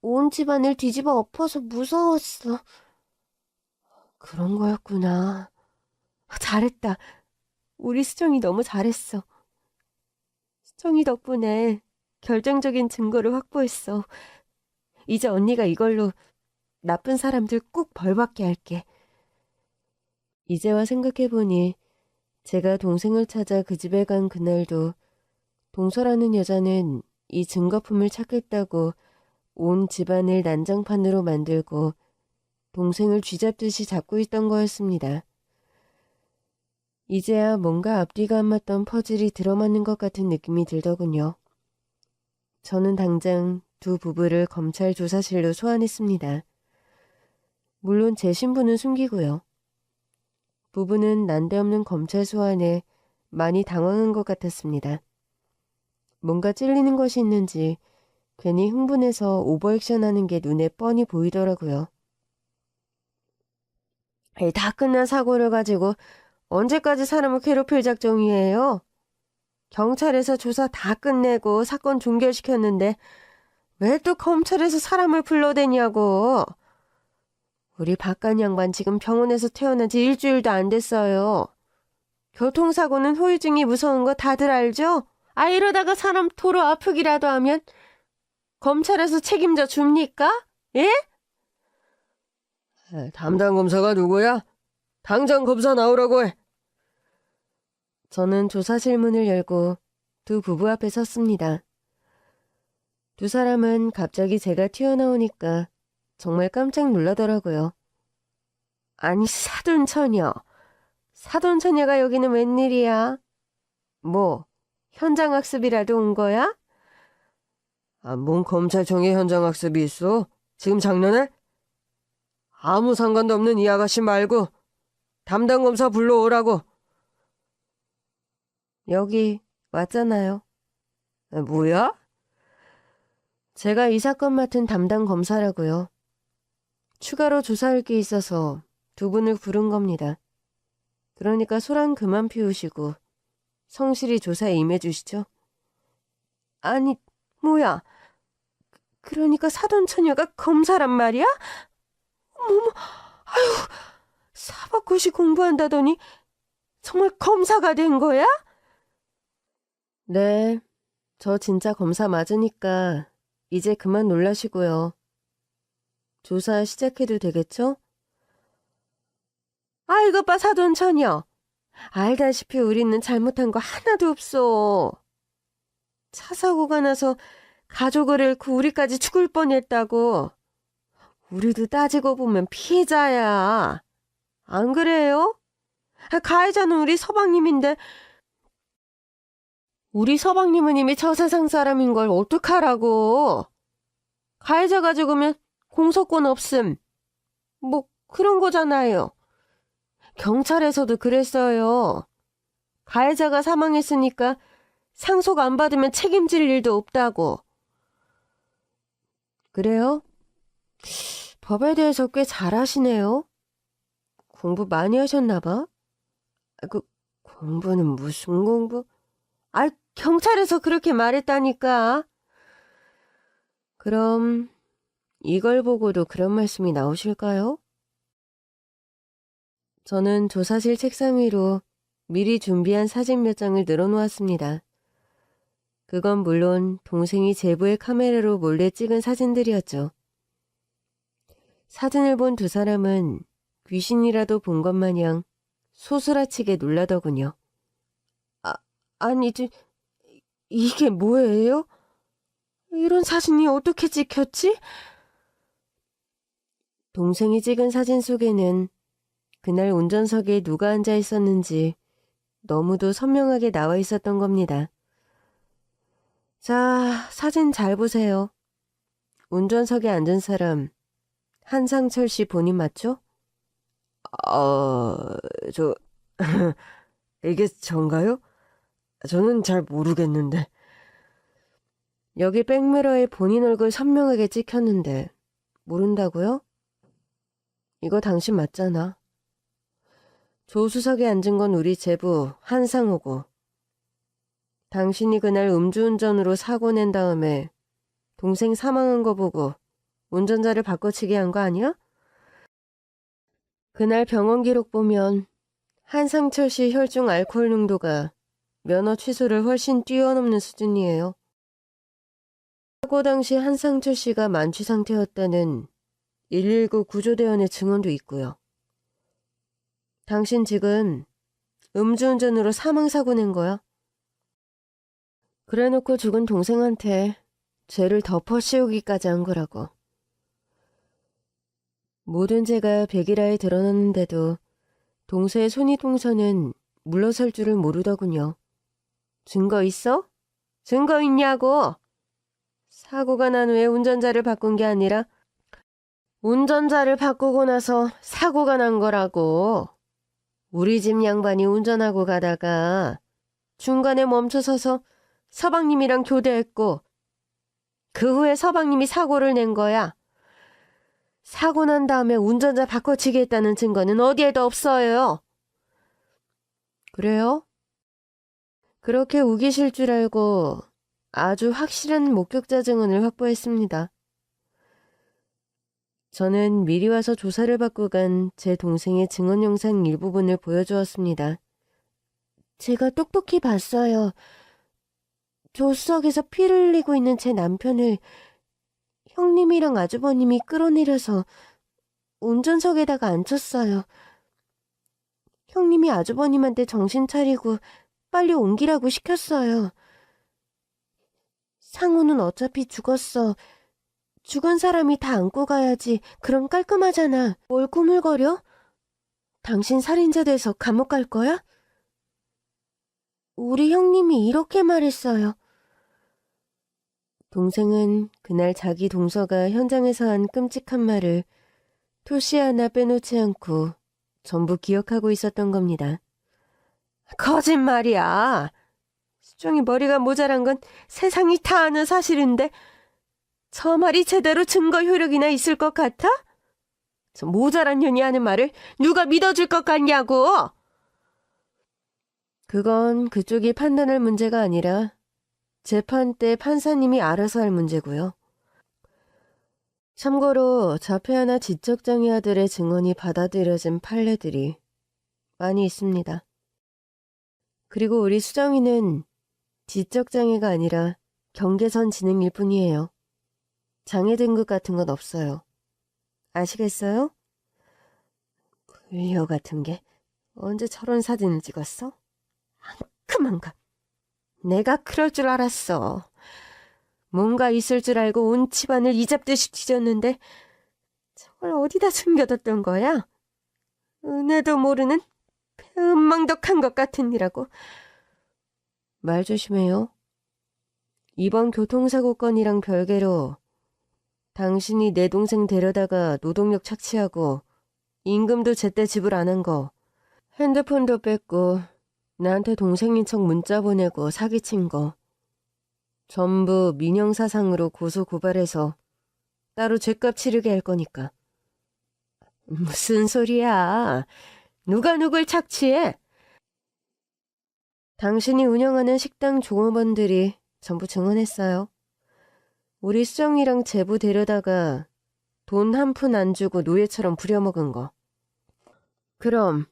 Speaker 1: 온 집안을 뒤집어 엎어서 무서웠어. 그런 거였구나. 잘했다. 우리 수정이 너무 잘했어. 수정이 덕분에 결정적인 증거를 확보했어. 이제 언니가 이걸로 나쁜 사람들 꼭 벌받게 할게. 이제와 생각해보니 제가 동생을 찾아 그 집에 간 그날도 동서라는 여자는 이 증거품을 찾겠다고 온 집안을 난장판으로 만들고 동생을 쥐잡듯이 잡고 있던 거였습니다. 이제야 뭔가 앞뒤가 안 맞던 퍼즐이 들어맞는 것 같은 느낌이 들더군요. 저는 당장 두 부부를 검찰 조사실로 소환했습니다. 물론 제 신분은 숨기고요. 부부는 난데없는 검찰 소환에 많이 당황한 것 같았습니다. 뭔가 찔리는 것이 있는지 괜히 흥분해서 오버액션하는 게 눈에 뻔히 보이더라고요. 다 끝난 사고를 가지고 언제까지 사람을 괴롭힐 작정이에요? 경찰에서 조사 다 끝내고 사건 종결시켰는데 왜 또 검찰에서 사람을 불러대냐고. 우리 박간 양반 지금 병원에서 태어난 지 일주일도 안 됐어요. 교통사고는 후유증이 무서운 거 다들 알죠? 이러다가 사람 도로 아프기라도 하면 검찰에서 책임져 줍니까? 예? 담당 검사가 누구야? 당장 검사 나오라고 해. 저는 조사실 문을 열고 두 부부 앞에 섰습니다. 두 사람은 갑자기 제가 튀어나오니까 정말 깜짝 놀라더라고요. 아니 사돈처녀. 사돈처녀가 여기는 웬일이야? 뭐 현장학습이라도 온 거야? 뭔 검찰청에 현장학습이 있어? 지금 장난해? 아무 상관도 없는 이 아가씨 말고 담당 검사 불러오라고. 여기 왔잖아요. 뭐야? 제가 이 사건 맡은 담당 검사라고요. 추가로 조사할 게 있어서 두 분을 부른 겁니다. 그러니까 소란 그만 피우시고 성실히 조사에 임해주시죠. 아니, 뭐야. 그러니까 사돈처녀가 검사란 말이야? 어머머, 아유, 사법고시 공부한다더니 정말 검사가 된 거야? 네, 저 진짜 검사 맞으니까 이제 그만 놀라시고요. 조사 시작해도 되겠죠? 이것 봐 사돈처녀. 알다시피 우리는 잘못한 거 하나도 없어. 차 사고가 나서 가족을 잃고 우리까지 죽을 뻔했다고. 우리도 따지고 보면 피해자야. 안 그래요? 가해자는 우리 서방님인데 우리 서방님은 이미 저 세상 사람인 걸 어떡하라고. 가해자가 죽으면 공소권 없음. 뭐 그런 거잖아요. 경찰에서도 그랬어요. 가해자가 사망했으니까 상속 안 받으면 책임질 일도 없다고. 그래요? 법에 대해서 꽤 잘 아시네요. 공부 많이 하셨나 봐. 공부는 무슨 공부? 경찰에서 그렇게 말했다니까. 그럼 이걸 보고도 그런 말씀이 나오실까요? 저는 조사실 책상 위로 미리 준비한 사진 몇 장을 늘어놓았습니다. 그건 물론 동생이 제보의 카메라로 몰래 찍은 사진들이었죠. 사진을 본 두 사람은 귀신이라도 본 것 마냥 소스라치게 놀라더군요. 아니, 이게 뭐예요? 이런 사진이 어떻게 찍혔지? 동생이 찍은 사진 속에는 그날 운전석에 누가 앉아 있었는지 너무도 선명하게 나와 있었던 겁니다. 자, 사진 잘 보세요. 운전석에 앉은 사람, 한상철 씨 본인 맞죠? 이게 전가요? 저는 잘 모르겠는데. 여기 백미러에 본인 얼굴 선명하게 찍혔는데 모른다고요? 이거 당신 맞잖아. 조수석에 앉은 건 우리 제부 한상호고 당신이 그날 음주운전으로 사고 낸 다음에 동생 사망한 거 보고 운전자를 바꿔치기 한 거 아니야? 그날 병원 기록 보면 한상철 씨 혈중 알코올 농도가 면허 취소를 훨씬 뛰어넘는 수준이에요. 사고 당시 한상철 씨가 만취 상태였다는 119 구조대원의 증언도 있고요. 당신 지금 음주운전으로 사망사고 낸 거야. 그래놓고 죽은 동생한테 죄를 덮어씌우기까지 한 거라고. 모든 죄가 백일하에 드러났는데도 동서의 손이동서는 물러설 줄을 모르더군요. 증거 있어? 증거 있냐고! 사고가 난 후에 운전자를 바꾼 게 아니라 운전자를 바꾸고 나서 사고가 난 거라고. 우리 집 양반이 운전하고 가다가 중간에 멈춰서서 서방님이랑 교대했고 그 후에 서방님이 사고를 낸 거야. 사고 난 다음에 운전자 바꿔치기 했다는 증거는 어디에도 없어요. 그래요? 그렇게 우기실 줄 알고 아주 확실한 목격자 증언을 확보했습니다. 저는 미리 와서 조사를 받고 간 제 동생의 증언 영상 일부분을 보여주었습니다. 제가 똑똑히 봤어요. 조수석에서 피를 흘리고 있는 제 남편을 형님이랑 아주버님이 끌어내려서 운전석에다가 앉혔어요. 형님이 아주버님한테 정신 차리고 빨리 옮기라고 시켰어요. 상우는 어차피 죽었어. 죽은 사람이 다 안고 가야지. 그럼 깔끔하잖아. 뭘 꾸물거려? 당신 살인자 돼서 감옥 갈 거야? 우리 형님이 이렇게 말했어요. 동생은 그날 자기 동서가 현장에서 한 끔찍한 말을 토시 하나 빼놓지 않고 전부 기억하고 있었던 겁니다. 거짓말이야. 수종이 머리가 모자란 건 세상이 다 아는 사실인데 저 말이 제대로 증거 효력이나 있을 것 같아? 저 모자란 년이 하는 말을 누가 믿어줄 것 같냐고! 그건 그쪽이 판단할 문제가 아니라 재판 때 판사님이 알아서 할 문제고요. 참고로 자폐아나 지적장애 아들의 증언이 받아들여진 판례들이 많이 있습니다. 그리고 우리 수정이는 지적장애가 아니라 경계선 지능일 뿐이에요. 장애 등급 같은 건 없어요. 아시겠어요? 불려 같은 게 언제 저런 사진을 찍었어? 한큼한가. 내가 그럴 줄 알았어. 뭔가 있을 줄 알고 온 집안을 이잡듯이 뒤졌는데 저걸 어디다 숨겨뒀던 거야? 은혜도 모르는 배은망덕한 것 같으니라고. 말 조심해요. 이번 교통사고 건이랑 별개로 당신이 내 동생 데려다가 노동력 착취하고 임금도 제때 지불 안 한 거, 핸드폰도 뺐고 나한테 동생인 척 문자 보내고 사기친 거 전부 민형사상으로 고소 고발해서 따로 죗값 치르게 할 거니까. 무슨 소리야. 누가 누굴 착취해? 당신이 운영하는 식당 종업원들이 전부 증언했어요. 우리 수정이랑 제부 데려다가 돈 한 푼 안 주고 노예처럼 부려먹은 거. 그럼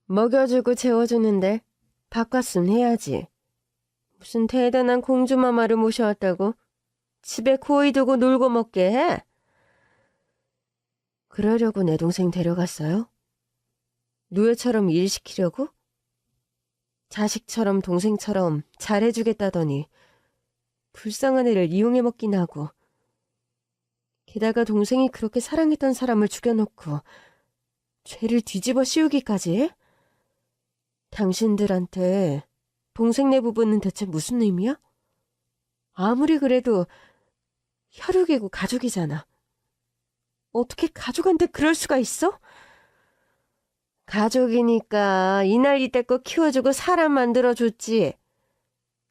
Speaker 1: 먹여주고 재워주는데 밥값은 해야지. 무슨 대단한 공주마마를 모셔왔다고 집에 고이 두고 놀고 먹게 해? 그러려고 내 동생 데려갔어요? 노예처럼 일 시키려고? 자식처럼 동생처럼 잘해주겠다더니 불쌍한 애를 이용해 먹긴 하고, 게다가 동생이 그렇게 사랑했던 사람을 죽여놓고 죄를 뒤집어 씌우기까지 해? 당신들한테 동생네 부부는 대체 무슨 의미야? 아무리 그래도 혈육이고 가족이잖아. 어떻게 가족한테 그럴 수가 있어? 가족이니까 이날 이때껏 키워주고 사람 만들어줬지.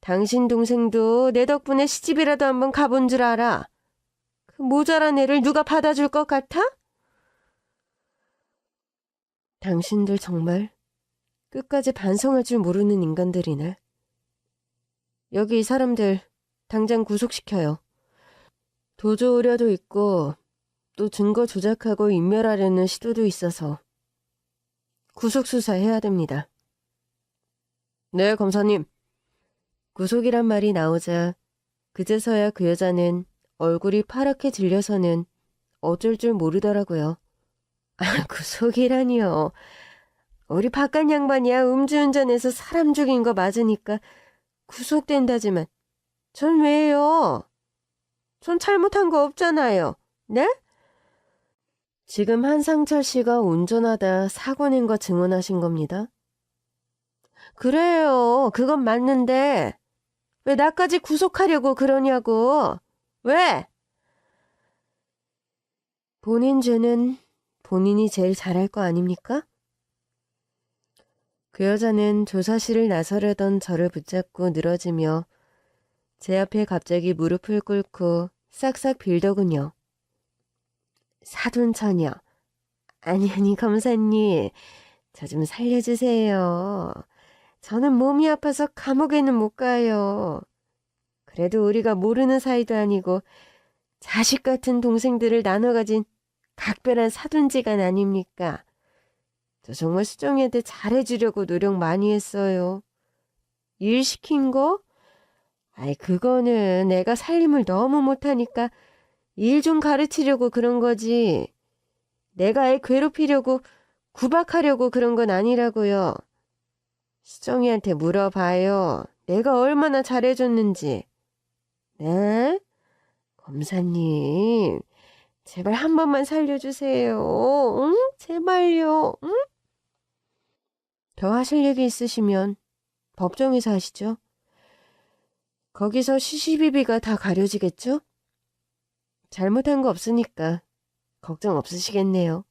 Speaker 1: 당신 동생도 내 덕분에 시집이라도 한번 가본 줄 알아. 그 모자란 애를 누가 받아줄 것 같아? 당신들 정말 끝까지 반성할 줄 모르는 인간들이네. 여기 이 사람들 당장 구속시켜요. 도주 우려도 있고 또 증거 조작하고 인멸하려는 시도도 있어서 구속수사해야 됩니다. 네, 검사님. 구속이란 말이 나오자 그제서야 그 여자는 얼굴이 파랗게 질려서는 어쩔 줄 모르더라고요. 구속이라니요. 우리 바깥 양반이야 음주운전해서 사람 죽인 거 맞으니까 구속된다지만 전 왜요? 전 잘못한 거 없잖아요. 네? 지금 한상철 씨가 운전하다 사고 낸 거 증언하신 겁니다. 그래요. 그건 맞는데 왜 나까지 구속하려고 그러냐고. 왜? 본인 죄는 본인이 제일 잘할 거 아닙니까? 그 여자는 조사실을 나서려던 저를 붙잡고 늘어지며 제 앞에 갑자기 무릎을 꿇고 싹싹 빌더군요. 사돈처녀. 아니 검사님. 저 좀 살려주세요. 저는 몸이 아파서 감옥에는 못 가요. 그래도 우리가 모르는 사이도 아니고 자식 같은 동생들을 나눠 가진 각별한 사돈지간 아닙니까? 저 정말 수정이한테 잘해주려고 노력 많이 했어요. 일 시킨 거? 아이, 그거는 내가 살림을 너무 못하니까 일 좀 가르치려고 그런 거지. 내가 애 괴롭히려고 구박하려고 그런 건 아니라고요. 수정이한테 물어봐요. 내가 얼마나 잘해줬는지. 네? 검사님, 제발 한 번만 살려주세요. 응? 제발요. 응? 더 하실 얘기 있으시면 법정에서 하시죠. 거기서 시시비비가 다 가려지겠죠? 잘못한 거 없으니까 걱정 없으시겠네요.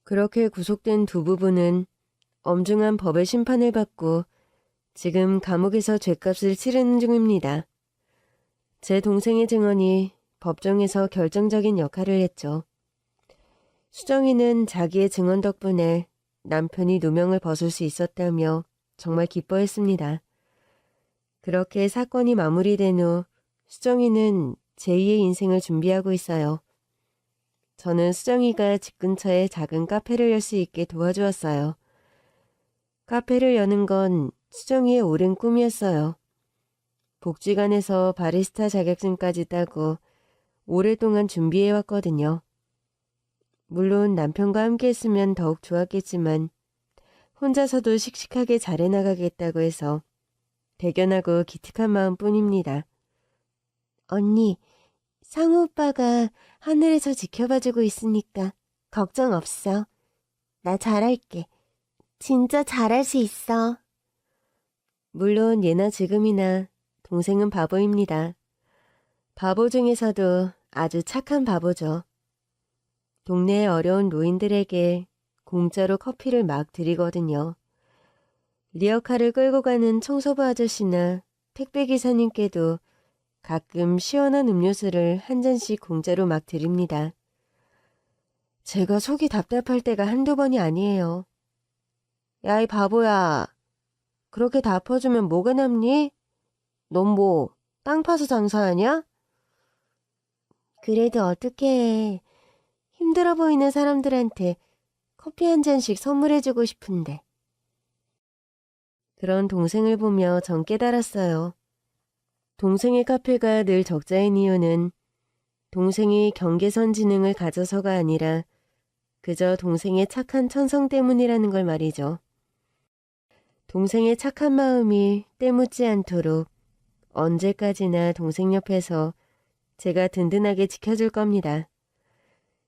Speaker 1: 그렇게 구속된 두 부부는 엄중한 법의 심판을 받고 지금 감옥에서 죗값을 치르는 중입니다. 제 동생의 증언이 법정에서 결정적인 역할을 했죠. 수정이는 자기의 증언 덕분에 남편이 누명을 벗을 수 있었다며 정말 기뻐했습니다. 그렇게 사건이 마무리된 후 수정이는 제2의 인생을 준비하고 있어요. 저는 수정이가 집 근처에 작은 카페를 열 수 있게 도와주었어요. 카페를 여는 건 수정이의 오랜 꿈이었어요. 복지관에서 바리스타 자격증까지 따고 오랫동안 준비해왔거든요. 물론 남편과 함께 했으면 더욱 좋았겠지만 혼자서도 씩씩하게 잘해나가겠다고 해서 대견하고 기특한 마음뿐입니다. 언니, 상우 오빠가 하늘에서 지켜봐주고 있으니까 걱정 없어. 나 잘할게. 진짜 잘할 수 있어. 물론 예나 지금이나 동생은 바보입니다. 바보 중에서도 아주 착한 바보죠. 동네의 어려운 노인들에게 공짜로 커피를 막 드리거든요. 리어카를 끌고 가는 청소부 아저씨나 택배기사님께도 가끔 시원한 음료수를 한 잔씩 공짜로 막 드립니다. 제가 속이 답답할 때가 한두 번이 아니에요. 야, 이 바보야. 그렇게 다 퍼주면 뭐가 남니? 넌 뭐, 땅 파서 장사하냐? 그래도 어떻게 해. 힘들어 보이는 사람들한테 커피 한 잔씩 선물해주고 싶은데. 그런 동생을 보며 전 깨달았어요. 동생의 카페가 늘 적자인 이유는 동생이 경계선 지능을 가져서가 아니라 그저 동생의 착한 천성 때문이라는 걸 말이죠. 동생의 착한 마음이 때묻지 않도록 언제까지나 동생 옆에서 제가 든든하게 지켜줄 겁니다.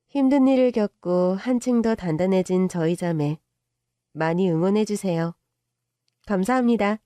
Speaker 1: 힘든 일을 겪고 한층 더 단단해진 저희 자매 많이 응원해주세요. 감사합니다.